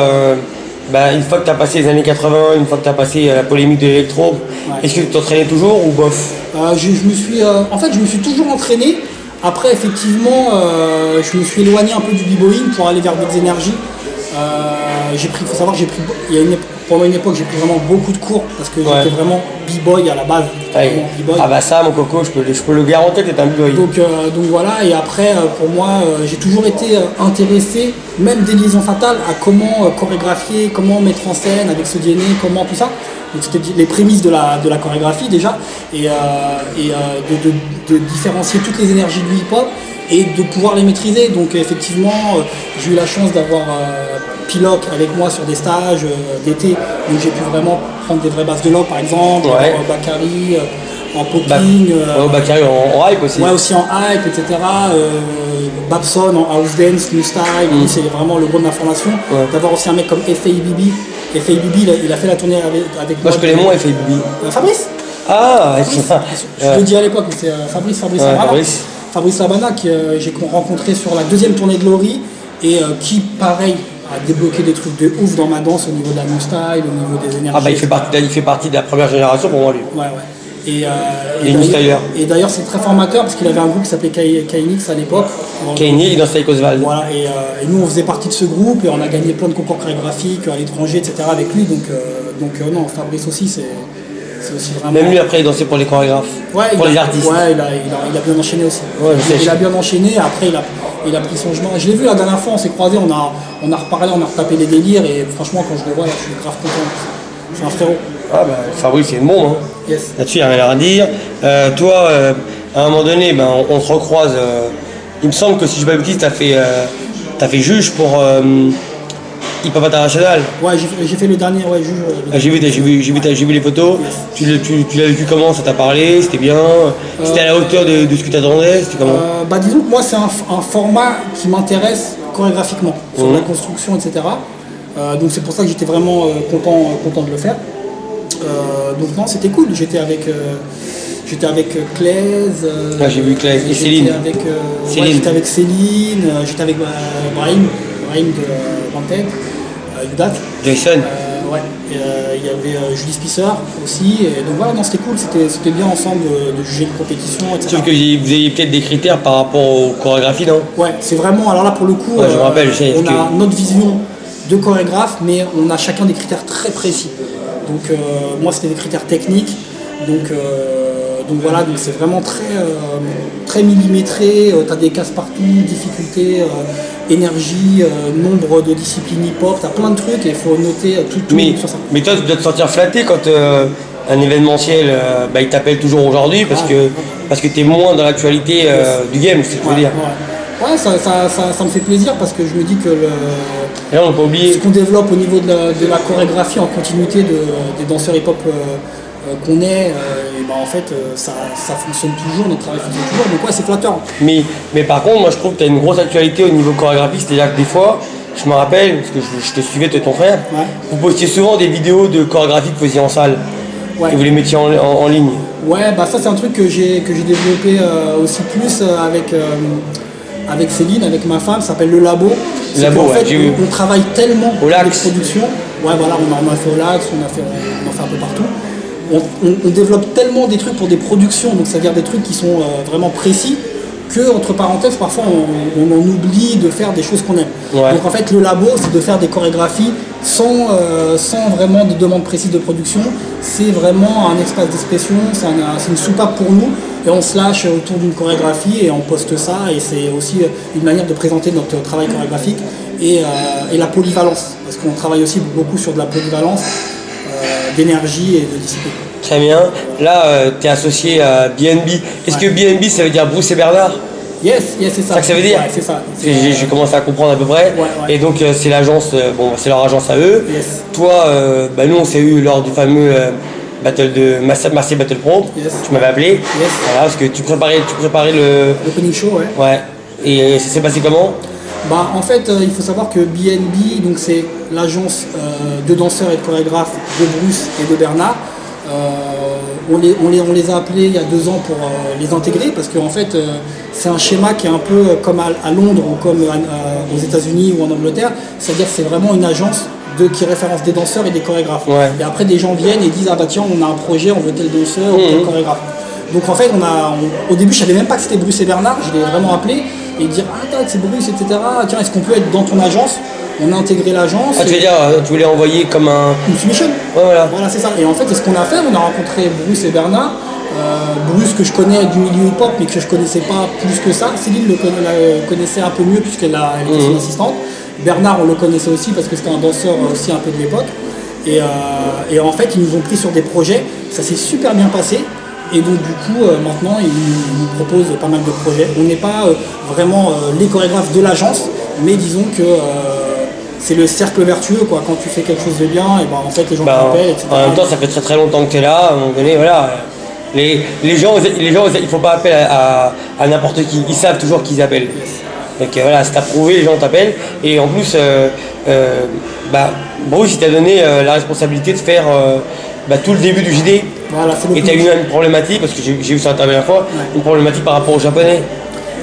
une fois que tu as passé les années 80, une fois que tu as passé la polémique de l'électro, est-ce que tu t'entraînais toujours ou bof? Je me suis toujours entraîné. Après, effectivement, je me suis éloigné un peu du b-boying pour aller vers d'autres énergies. Faut savoir que pendant une époque, j'ai pris vraiment beaucoup de cours parce que j'étais vraiment b-boy à la base. Ah bah ça, mon coco, je peux le garantir que t'es un b-boy. Donc voilà, et après, pour moi, j'ai toujours été intéressé, même dès Liaison Fatale, à comment chorégraphier, comment mettre en scène avec ce DNA, comment tout ça. Donc c'était les prémices de la chorégraphie déjà, et de différencier toutes les énergies du hip-hop. et de pouvoir les maîtriser. Donc effectivement, j'ai eu la chance d'avoir Piloc avec moi sur des stages d'été, donc j'ai pu vraiment prendre des vraies bases de log par exemple, Bakary en popping, Bakary en hype aussi. Ouais, aussi en hype, etc. Babson en house dance, new style, c'est vraiment le gros de ma formation. D'avoir aussi un mec comme FABB. FABB, il a fait la tournée avec moi. Je connais moins FABB. Fabrice. Ah, je le dis à l'époque, mais c'est Fabrice Labana. Fabrice Labana que j'ai rencontré sur la deuxième tournée de Laurie et qui, pareil, a débloqué des trucs de ouf dans ma danse au niveau de la new style, au niveau des énergies. Ah bah il fait partie de la première génération pour moi lui. Ouais. Et d'ailleurs c'est très formateur parce qu'il avait un groupe qui s'appelait Kainix à l'époque. Kainix, il dansait avec Oswald. Voilà, et nous on faisait partie de ce groupe et on a gagné plein de concours chorégraphiques à l'étranger, etc. avec lui. Donc non, Fabrice aussi c'est aussi vraiment... Même lui après il dansait pour les chorégraphes, pour les artistes. Ouais, il a bien enchaîné aussi. Ouais, il a bien enchaîné, après il a pris son chemin. Je l'ai vu la dernière fois, on s'est croisés, on a reparlé, on a retapé les délires et franchement quand je le vois là je suis grave content. C'est un frérot. Ah bah Fabrice c'est bon hein. Yes. Là-dessus il n'y a rien à dire. Toi à un moment donné on se recroise. Il me semble que si je ne m'abuse t'as fait juge pour Hip Hop International. Ouais, j'ai fait le dernier juge. J'ai vu les photos. Yes. Tu l'as vécu comment? Ça t'a parlé? C'était bien? C'était à la hauteur de ce que tu attendais? C'était comment? Disons que moi c'est un format qui m'intéresse chorégraphiquement, sur la construction, etc. Donc c'est pour ça que j'étais vraiment content de le faire. Donc non, c'était cool. J'étais avec Claise. J'ai vu Claise et Céline. J'étais avec Céline. J'étais avec Brahim de Wanted, Udat. Jason. Il y avait Julie Spisser aussi. Et donc voilà, non, c'était cool. C'était bien ensemble de juger une compétition, etc. Sauf que vous avez peut-être des critères par rapport aux chorégraphies, non? Ouais, c'est vraiment. Alors là, pour le coup, je me rappelle, on a notre vision de chorégraphe, mais on a chacun des critères très précis. Donc moi c'était des critères techniques, donc voilà, donc c'est vraiment très millimétré, tu as des cases partout, difficulté, énergie, nombre de disciplines hip-hop, tu as plein de trucs et il faut noter tout sur ça. Mais toi tu dois te sentir flatté quand un événementiel il t'appelle toujours aujourd'hui parce que tu es moins dans l'actualité du game, c'est ce que je veux dire. Ouais, ça me fait plaisir parce que je me dis que et là, on peut oublier. Ce qu'on développe au niveau de la chorégraphie en continuité des danseurs hip-hop qu'on est, en fait ça fonctionne toujours, notre travail fonctionne toujours, donc ouais c'est flatteur. Mais par contre moi je trouve que tu as une grosse actualité au niveau chorégraphie, c'est-à-dire que des fois, je me rappelle, parce que je te suivais, toi et ton frère, vous postiez souvent des vidéos de chorégraphie que vous faisiez en salle, et vous les mettiez en ligne. Ouais, ça c'est un truc que j'ai développé aussi plus avec Céline, avec ma femme, ça s'appelle le labo. En fait, on travaille tellement au les productions. Ouais, voilà, on a fait au Lax, on en fait un peu partout. On développe tellement des trucs pour des productions, donc c'est-à-dire des trucs qui sont vraiment précis, que entre parenthèses, parfois on en oublie de faire des choses qu'on aime. Ouais. Donc en fait, le labo, c'est de faire des chorégraphies sans vraiment de demande précise de production. C'est vraiment un espace d'expression, c'est une soupape pour nous. Et on se lâche autour d'une chorégraphie et on poste ça, et c'est aussi une manière de présenter notre travail chorégraphique et la polyvalence, parce qu'on travaille aussi beaucoup sur de la polyvalence d'énergie et de discipline. Très bien. Là, tu es associé à BNB. Est-ce que BNB, ça veut dire Bruce et Bernard? Yes, c'est ça. C'est ça que ça veut dire? Ouais, c'est ça. J'ai commencé à comprendre à peu près. Ouais. Et donc, c'est l'agence, c'est leur agence à eux. Yes. Toi, nous, on s'est eu lors du fameux battle de Marseille Battle Pro. Yes. Tu m'avais appelé. Yes. Voilà, parce que tu préparais le Opening show, ouais. Ouais. Et ça s'est passé comment? En fait, il faut savoir que BNB, donc c'est l'agence de danseurs et de chorégraphes de Bruce et de Bernard. On les a appelés il y a 2 ans pour les intégrer parce qu'en fait c'est un schéma qui est un peu comme à Londres ou comme aux États-Unis ou en Angleterre, c'est-à-dire que c'est vraiment une agence qui référence des danseurs et des chorégraphes. Ouais. Et après des gens viennent et disent ah bah tiens on a un projet, on veut tel danseur ou tel chorégraphe. Donc en fait au début je savais même pas que c'était Bruce et Bernard, je l'ai vraiment appelé et dire ah c'est Bruce etc. Tiens est-ce qu'on peut être dans ton agence? On a intégré l'agence. Ah, tu veux dire, tu voulais envoyer comme une submission. Ouais, voilà. Voilà, c'est ça. Et en fait, c'est ce qu'on a fait. On a rencontré Bruce et Bernard. Bruce que je connais du milieu hip-hop, mais que je connaissais pas plus que ça. Céline la connaissait un peu mieux puisqu'elle était son assistante. Bernard, on le connaissait aussi parce que c'était un danseur aussi un peu de l'époque. Et en fait, ils nous ont pris sur des projets. Ça s'est super bien passé. Et donc du coup, maintenant, ils nous proposent pas mal de projets. On n'est pas vraiment les chorégraphes de l'agence, mais disons que c'est le cercle vertueux, quoi. Quand tu fais quelque chose de bien, et ben en fait les gens t'appellent, etc. En même temps, ça fait très très longtemps que tu es là. À un moment donné, voilà. Les gens, ils font pas appel à n'importe qui. Ils savent toujours qu'ils appellent. Donc voilà, c'est approuvé, les gens t'appellent. Et en plus, Bruce, il t'a donné la responsabilité de faire tout le début du JD. Voilà, et tu as eu une problématique, parce que j'ai vu ça la dernière fois, une problématique par rapport aux Japonais.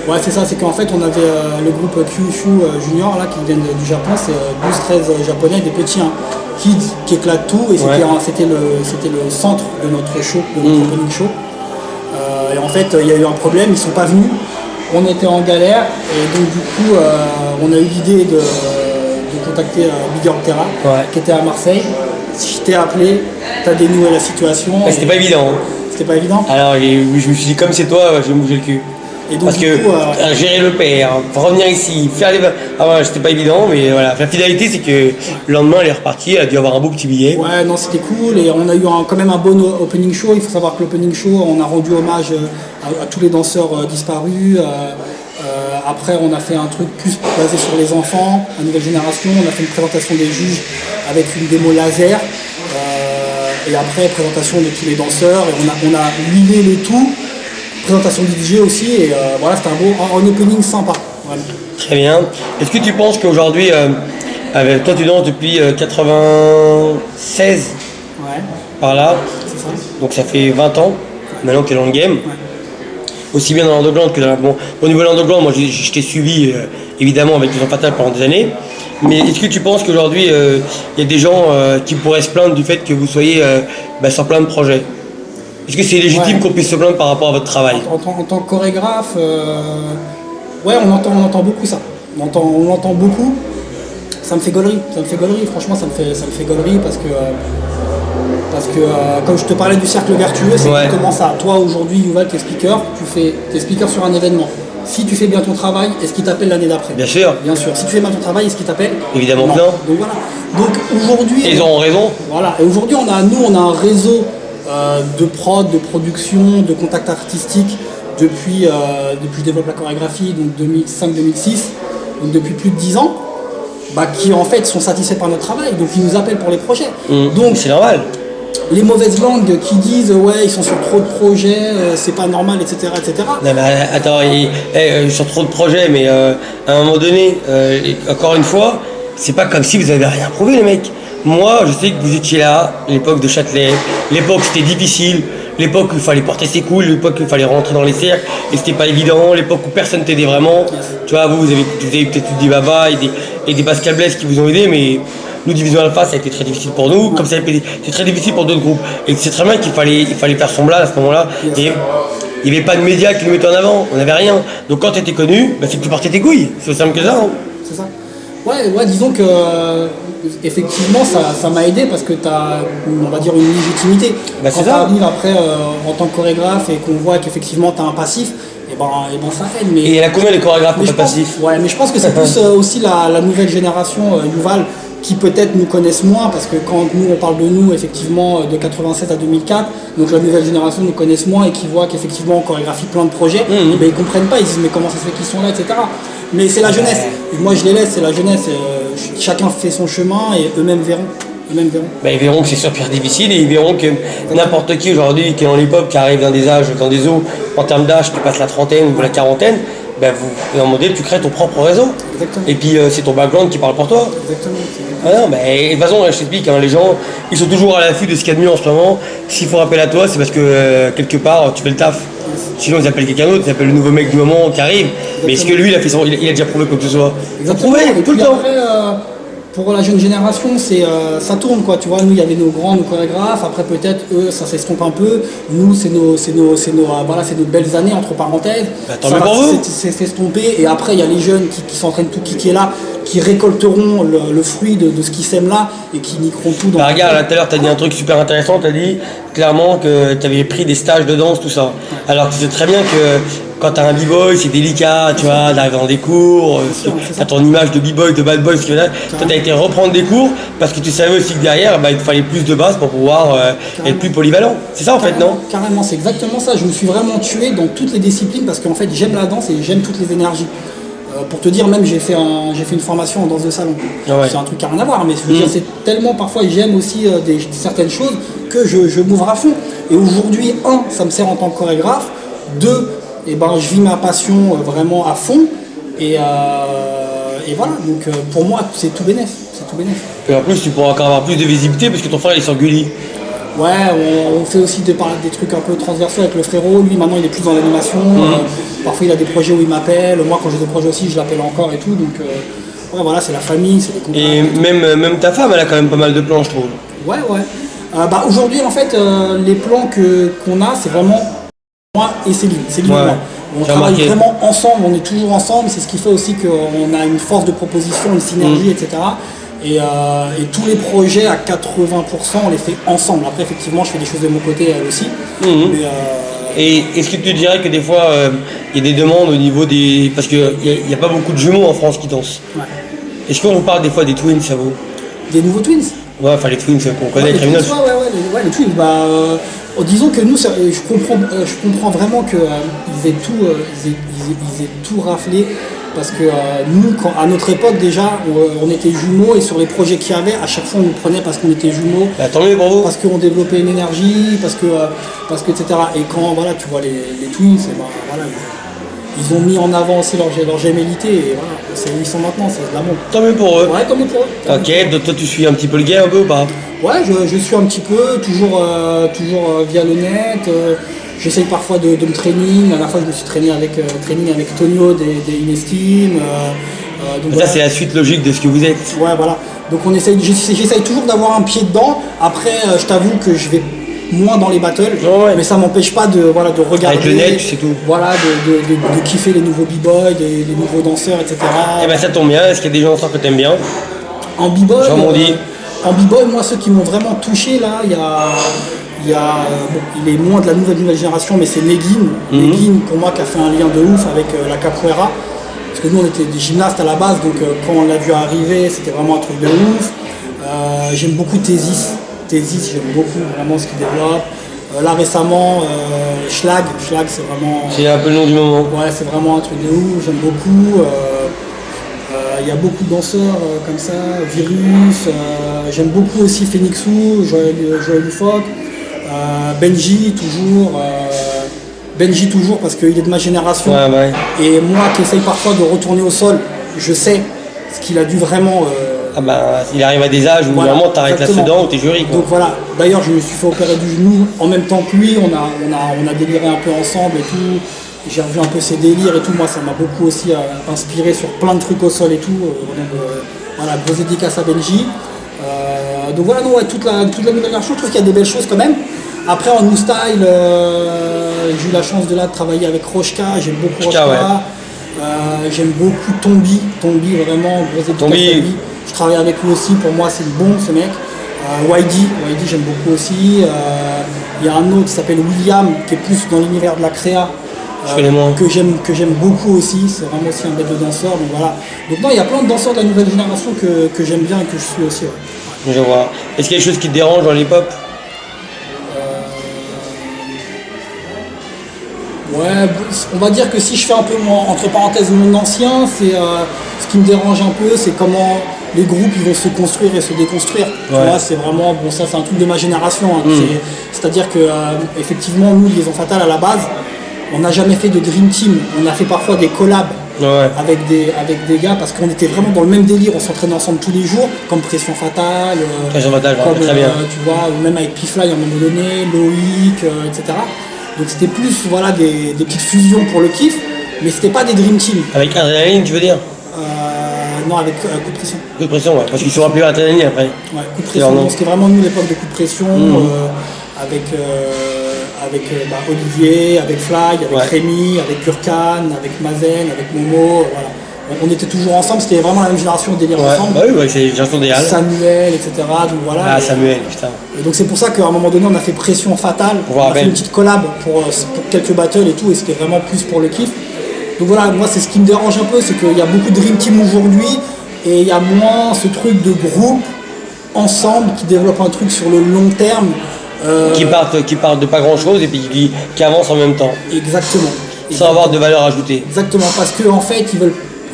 Ouais, c'est ça, c'est qu'en fait on avait le groupe Kyushu Junior là, qui viennent du Japon, c'est 12-13 Japonais, des petits kids qui éclatent tout, et c'était le centre de notre show, de notre opening show. Et en fait il y a eu un problème, ils sont pas venus, on était en galère, et donc du coup on a eu l'idée de contacter Bigger Terra, qui était à Marseille. Je t'ai appelé, t'as dénoué la situation. C'était pas évident. C'était pas évident. Alors je me suis dit, comme c'est toi, je vais me bouger le cul. Et donc, parce que gérer le père, revenir ici, faire les... Ah ouais, c'était pas évident, mais voilà. La finalité, c'est que le lendemain, elle est repartie, elle a dû avoir un beau petit billet. Ouais, non, c'était cool, et on a eu quand même un bon opening show. Il faut savoir que l'opening show, on a rendu hommage à tous les danseurs disparus. Après, on a fait un truc plus basé sur les enfants, la nouvelle génération. On a fait une présentation des juges avec une démo laser. Et après, présentation de tous les danseurs. Et on a huilé le tout. Présentation du DJ aussi. Et voilà, c'était un opening sympa. Voilà. Très bien. Est-ce que tu penses qu'aujourd'hui, toi tu danses depuis 96 par là. C'est ça. Donc ça fait 20 ans maintenant que tu es dans le game. Aussi bien dans l'underground que dans au niveau de l'underground, moi je t'ai suivi évidemment avec les Fatales pendant des années. Mais est-ce que tu penses qu'aujourd'hui il y a des gens qui pourraient se plaindre du fait que vous soyez sans plein de projets? Est-ce que c'est légitime qu'on puisse se plaindre par rapport à votre travail? En tant que chorégraphe, on entend beaucoup ça. On entend beaucoup. Ça me fait gaulerie. Franchement, ça me fait gaulerie parce que comme je te parlais du cercle vertueux, c'est exactement ça. Toi aujourd'hui, Yuval, t'es speaker sur un événement. Si tu fais bien ton travail, est-ce qu'il t'appelle l'année d'après? Bien sûr. Si tu fais mal ton travail, est-ce qu'il t'appelle? Évidemment non. Donc voilà. Donc aujourd'hui. Ils ont raison. Voilà. Et aujourd'hui, on a un réseau de prod, de production, de contacts artistiques depuis que je développe la chorégraphie, donc 2005-2006, donc depuis plus de 10 ans, qui en fait sont satisfaits par notre travail, donc ils nous appellent pour les projets. Donc c'est normal. Les mauvaises langues qui disent ils sont sur trop de projets, c'est pas normal, etc. Non mais attends, sur trop de projets, mais à un moment donné, encore une fois, c'est pas comme si vous avez rien prouvé les mecs. Moi, je sais que vous étiez là, l'époque de Châtelet, l'époque c'était difficile, l'époque où il fallait porter ses couilles, l'époque où il fallait rentrer dans les cercles, et c'était pas évident, l'époque où personne t'aidait vraiment. Tu vois, vous avez peut-être eu des Baba et des Pascal Blaise qui vous ont aidé, mais nous, Division Alpha, ça a été très difficile pour nous, comme ça a été très difficile pour d'autres groupes. Et c'est très bien qu'il fallait faire son blase à ce moment-là. Et il n'y avait pas de médias qui nous mettaient en avant, on n'avait rien. Donc quand tu étais connu, c'est que tu portais tes couilles, c'est aussi simple que ça. Hein. C'est ça. Ouais, disons que effectivement ça m'a aidé parce que tu as, on va dire, une légitimité. Quand tu arrives après en tant que chorégraphe et qu'on voit qu'effectivement tu as un passif, et ben ça aide. Mais, et il y en a combien de chorégraphes qui ont pas passif? Ouais, mais je pense que c'est plus aussi la nouvelle génération, Yuval, qui peut-être nous connaissent moins, parce que quand nous on parle de nous effectivement de 87 à 2004, donc la nouvelle génération nous connaissent moins et qui voient qu'effectivement on chorégraphie plein de projets, mais ils comprennent pas, ils disent mais comment ça se fait qu'ils sont là, etc. Mais c'est la jeunesse, et moi je les laisse, c'est la jeunesse, chacun fait son chemin et eux-mêmes verront. Ils verront que c'est super difficile et ils verront que n'importe qui aujourd'hui qui est dans l'hip-hop, qui arrive dans des âges, dans des eaux, en termes d'âge, tu passes la trentaine ou la quarantaine, à un moment donné, tu crées ton propre réseau. Exactement. Et puis c'est ton background qui parle pour toi. Exactement. Ah non, de toute façon, je t'explique, les gens, ils sont toujours à l'affût de ce qu'il y a de mieux en ce moment. S'ils font appel à toi, c'est parce que quelque part, tu fais le taf. Sinon, ils appellent quelqu'un d'autre, ils appellent le nouveau mec du moment qui arrive. Exactement. Mais est-ce que lui, il a déjà prouvé quoi que ce soit? Exactement. Tout le temps. Après, pour la jeune génération, ça tourne quoi. Tu vois, nous, il y avait nos grands, nos chorégraphes. Après, peut-être eux, ça s'estompe un peu. Nous, c'est nos belles années entre parenthèses. Tant mieux pour vous. C'est estompé. Et après, il y a les jeunes qui s'entraînent tout, qui est là, qui récolteront le fruit de ce qu'ils sèment là et qui niqueront tout. Regarde, là tout à l'heure, tu as dit un truc super intéressant. Tu as dit clairement que tu avais pris des stages de danse, tout ça. Alors tu sais très bien que quand t'as un b-boy, c'est délicat, tu vois, d'arriver dans des cours, t'as ton image de b-boy, de bad boy, ce que toi t'as été reprendre des cours parce que tu savais aussi que derrière, il te fallait plus de base pour pouvoir être plus polyvalent. C'est ça en fait, non? Carrément, c'est exactement ça. Je me suis vraiment tué dans toutes les disciplines parce qu'en fait, j'aime la danse et j'aime toutes les énergies. Pour te dire, même j'ai fait une formation en danse de salon. Ah ouais. C'est un truc qui n'a rien à voir, mais je veux dire, c'est tellement parfois j'aime aussi certaines choses que je m'ouvre à fond. Et aujourd'hui, ça me sert en tant que chorégraphe. 2, je vis ma passion vraiment à fond. Et voilà, donc pour moi, c'est tout bénef. Et en plus, tu pourras encore avoir plus de visibilité parce que ton frère il est sur Gulli. Ouais, on fait aussi des trucs un peu transversaux avec le frérot. Lui, maintenant, il est plus dans l'animation. Parfois, il a des projets où il m'appelle. Moi, quand j'ai des projets aussi, je l'appelle encore et tout. Donc, ouais, voilà, c'est la famille, c'est les contacts. Et même ta femme, elle a quand même pas mal de plans, je trouve. Ouais. Aujourd'hui, en fait, les plans qu'on a, c'est vraiment moi et Céline. Céline et moi. On travaille vraiment ensemble, on est toujours ensemble. C'est ce qui fait aussi qu'on a une force de proposition, une synergie, etc. Et tous les projets à 80%, on les fait ensemble. Après, effectivement, je fais des choses de mon côté, elle aussi. Et est-ce que tu dirais que des fois, il y a des demandes au niveau des... Parce qu'il n'y a pas beaucoup de jumeaux en France qui dansent. Ouais. Est-ce qu'on parle des fois des twins, ça vaut? Des nouveaux twins? Ouais, enfin les twins qu'on connaît, les twins, les twins. Disons que nous, je comprends vraiment qu'ils aient tout raflé. Parce que nous, à notre époque déjà, on était jumeaux et sur les projets qu'il y avait, à chaque fois on nous prenait parce qu'on était jumeaux. Bah, tant mieux pour vous. Parce qu'on développait une énergie, parce que etc. Et quand voilà, tu vois les twins, ils ont mis en avant aussi leur gémellité et voilà, c'est où ils sont maintenant, c'est de l'amour. Tant mieux pour eux. Ouais, tant mieux pour eux. Ok, donc toi tu suis un petit peu le game un peu ou pas? Ouais, je suis un petit peu, toujours via le net. J'essaye parfois de me training. La dernière fois, je me suis training avec Tonio des Inestime. Ça, c'est la suite logique de ce que vous êtes. Ouais, voilà. Donc j'essaye toujours d'avoir un pied dedans. Après, je t'avoue que je vais moins dans les battles, mais ça m'empêche pas de regarder. Avec le net, c'est tout. Voilà, de kiffer les nouveaux b-boys, les nouveaux danseurs, etc. Et ben ça tombe bien. Est-ce qu'il y a des danseurs que t'aimes bien? En b-boy. En b-boy, moi, ceux qui m'ont vraiment touché là, il est moins de la nouvelle génération, mais c'est Negin. Negin, pour moi, qui a fait un lien de ouf avec la capoeira. Parce que nous, on était des gymnastes à la base, donc quand on l'a vu arriver, c'était vraiment un truc de ouf. J'aime beaucoup Thésis, j'aime beaucoup vraiment ce qu'il développe. Là, récemment, Schlag, c'est vraiment... C'est un peu le nom du moment. Ouais, c'est vraiment un truc de ouf, j'aime beaucoup. Il y a beaucoup de danseurs comme ça, Virus. J'aime beaucoup aussi Phoenixou, Joël Lufoc. Benji toujours parce qu'il est de ma génération. Ouais. Et moi qui essaye parfois de retourner au sol, je sais ce qu'il a dû vraiment... il arrive à des âges où vraiment t'arrêtes là-dedans ou t'es jury. Donc voilà, d'ailleurs je me suis fait opérer du genou en même temps que lui, on a déliré un peu ensemble et tout. J'ai revu un peu ses délires et tout, moi ça m'a beaucoup aussi inspiré sur plein de trucs au sol et tout. Voilà, grosse dédicace à Benji. Donc voilà, toute la nouvelle version, je trouve qu'il y a des belles choses quand même. Après en new style, j'ai eu la chance de travailler avec Rochka, j'aime beaucoup Rochka. Ouais. J'aime beaucoup Tombi vraiment, grosse dédicace à lui. Je travaille avec lui aussi, pour moi c'est le bon ce mec. YD j'aime beaucoup aussi. Il y a un autre qui s'appelle William, qui est plus dans l'univers de la créa. Que j'aime beaucoup aussi, c'est vraiment aussi un bête de danseur, donc voilà. Donc non, il y a plein de danseurs de la nouvelle génération que j'aime bien et que je suis aussi. Ouais. Je vois. Est-ce qu'il y a des choses qui te dérangent dans l'hip-hop? Ouais, on va dire que si je fais un peu entre parenthèses mon ancien, c'est ce qui me dérange un peu, c'est comment les groupes ils vont se construire et se déconstruire. Ouais. Tu vois, c'est vraiment, bon ça c'est un truc de ma génération. Hein. C'est-à-dire que effectivement nous, Liaison Fatale à la base, on n'a jamais fait de Dream Team, on a fait parfois des collabs avec des gars parce qu'on était vraiment dans le même délire, on s'entraînait ensemble tous les jours, comme Pression Fatale, comme, très bien. Tu vois, ou même avec P-Fly à un moment donné, Loïc, etc. Donc c'était plus voilà, des petites fusions pour le kiff, mais c'était pas des Dream Team. Avec Adrénaline, tu veux dire? Non, avec Coup de Pression. Coup de Pression, ouais, parce qu'ils sont rappelés à Adrénaline après. Ouais, Coup de Pression, c'était vraiment nous l'époque de Coup de Pression, avec Olivier, avec Fly, avec Rémi, avec Kurkan, avec Mazen, avec Momo, voilà. on était toujours ensemble, c'était vraiment la même génération, délire Ouais, ensemble. bah oui, ouais, c'est Génération Déal. Samuel, etc. Donc voilà. Ah, Samuel, putain. Et donc c'est pour ça qu'à un moment donné, on a fait Pression Fatale. Je me On a fait rappelle. une petite collab pour quelques battles et tout, et c'était vraiment plus pour le kiff. Donc voilà, moi c'est ce qui me dérange un peu, c'est qu'il y a beaucoup de Dream Team aujourd'hui, et il y a moins ce truc de groupe ensemble qui développe un truc sur le long terme. Qui partent de pas grand chose et puis qui avancent en même temps. Exactement. Sans avoir de valeur ajoutée. Exactement, parce qu'en fait, ils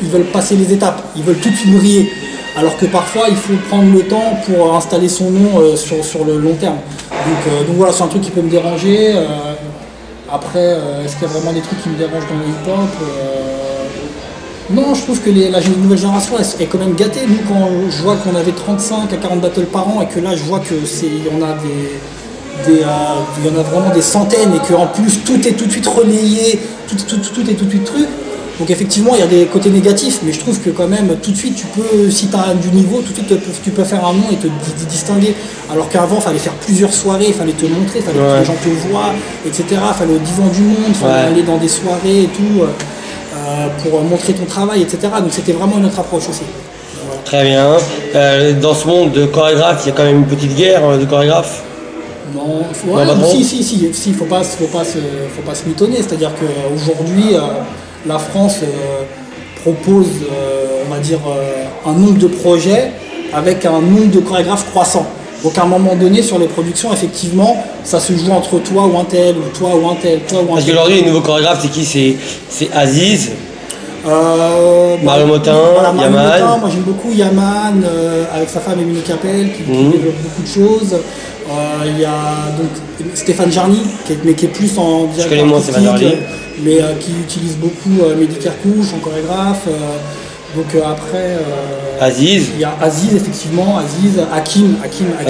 veulent passer les étapes, ils veulent tout de suite briller. Alors que parfois, il faut prendre le temps pour installer son nom sur le long terme. Donc voilà, c'est un truc qui peut me déranger. Après, est-ce qu'il y a vraiment des trucs qui me dérangent dans le hip-hop Non, je trouve que la nouvelle génération est quand même gâtée. Nous, quand je vois qu'on avait 35 à 40 battles par an et que là, je vois qu'on a il y en a vraiment des centaines et qu'en plus tout est tout de suite relayé, tout est tout de suite truc. Donc effectivement il y a des côtés négatifs, mais je trouve que quand même tout de suite tu peux, si tu as du niveau, tout de suite tu peux faire un nom et te distinguer. Alors qu'avant il fallait faire plusieurs soirées, il fallait te montrer, il fallait que les gens te voient, etc. Il fallait au divan du monde, il fallait aller dans des soirées et tout pour montrer ton travail, etc. Donc c'était vraiment une autre approche aussi. Voilà. Très bien. Dans ce monde de chorégraphes, il y a quand même une petite guerre de chorégraphes. Non, si, faut pas se mitonner. C'est-à-dire qu'aujourd'hui, la France propose, on va dire, un nombre de projets avec un nombre de chorégraphes croissant. Donc à un moment donné, sur les productions, effectivement, ça se joue entre toi ou un tel, ou toi ou un tel, toi ou un tel. Parce qu'aujourd'hui, les nouveaux chorégraphes, c'est qui? C'est Aziz, Mario Motin, voilà, Yaman. Moi j'aime beaucoup Yaman avec sa femme Émilie Capel qui développe beaucoup de choses. Il y a donc Stéphane Jarny qui est plus en direction artistique, mais qui utilise beaucoup Mehdi Kerkouche en chorégraphe. Donc après Aziz. Il y a Aziz effectivement, Hakim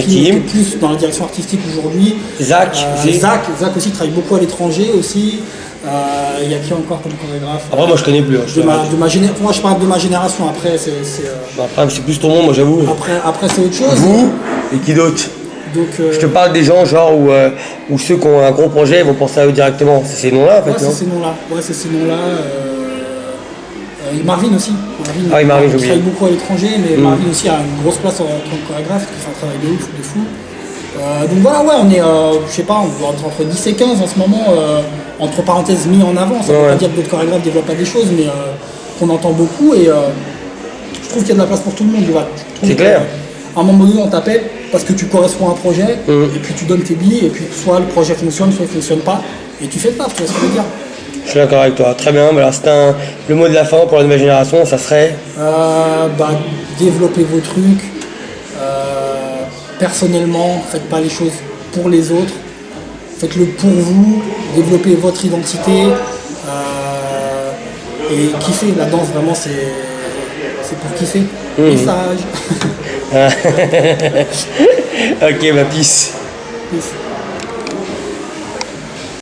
qui est plus dans la direction artistique aujourd'hui. Zach aussi travaille beaucoup à l'étranger aussi. Il y a qui encore comme chorégraphe? Après moi je connais plus. Moi je parle de ma génération, après c'est. Après c'est plus ton monde, moi j'avoue. Après c'est autre chose. Vous et qui d'autre? Donc, je te parle des gens genre où ceux qui ont un gros projet vont penser à eux directement. C'est ces noms-là en fait. Ouais, c'est ces noms-là. Marvin aussi. Marvin, il travaille beaucoup à l'étranger, mais Marvin aussi a une grosse place en tant que chorégraphe, qui fait un travail de ouf, de fou. Donc voilà, ouais, on est, je sais pas, on doit être entre 10 et 15 en ce moment, entre parenthèses mis en avant. Ça ne veut pas dire que d'autres chorégraphes ne développent pas des choses, mais qu'on entend beaucoup et je trouve qu'il y a de la place pour tout le monde. C'est clair. À un moment donné, on t'appelle parce que tu corresponds à un projet et puis tu donnes tes billes et puis soit le projet fonctionne, soit il ne fonctionne pas et tu fais le taf, tu vois ce que je veux dire. Je suis d'accord avec toi, très bien. Alors, le mot de la fin pour la nouvelle génération, ça serait développez vos trucs. Personnellement, faites pas les choses pour les autres. Faites-le pour vous. Développez votre identité. Et kiffez. La danse, vraiment, c'est pour kiffer. Message. Ok, peace. Peace.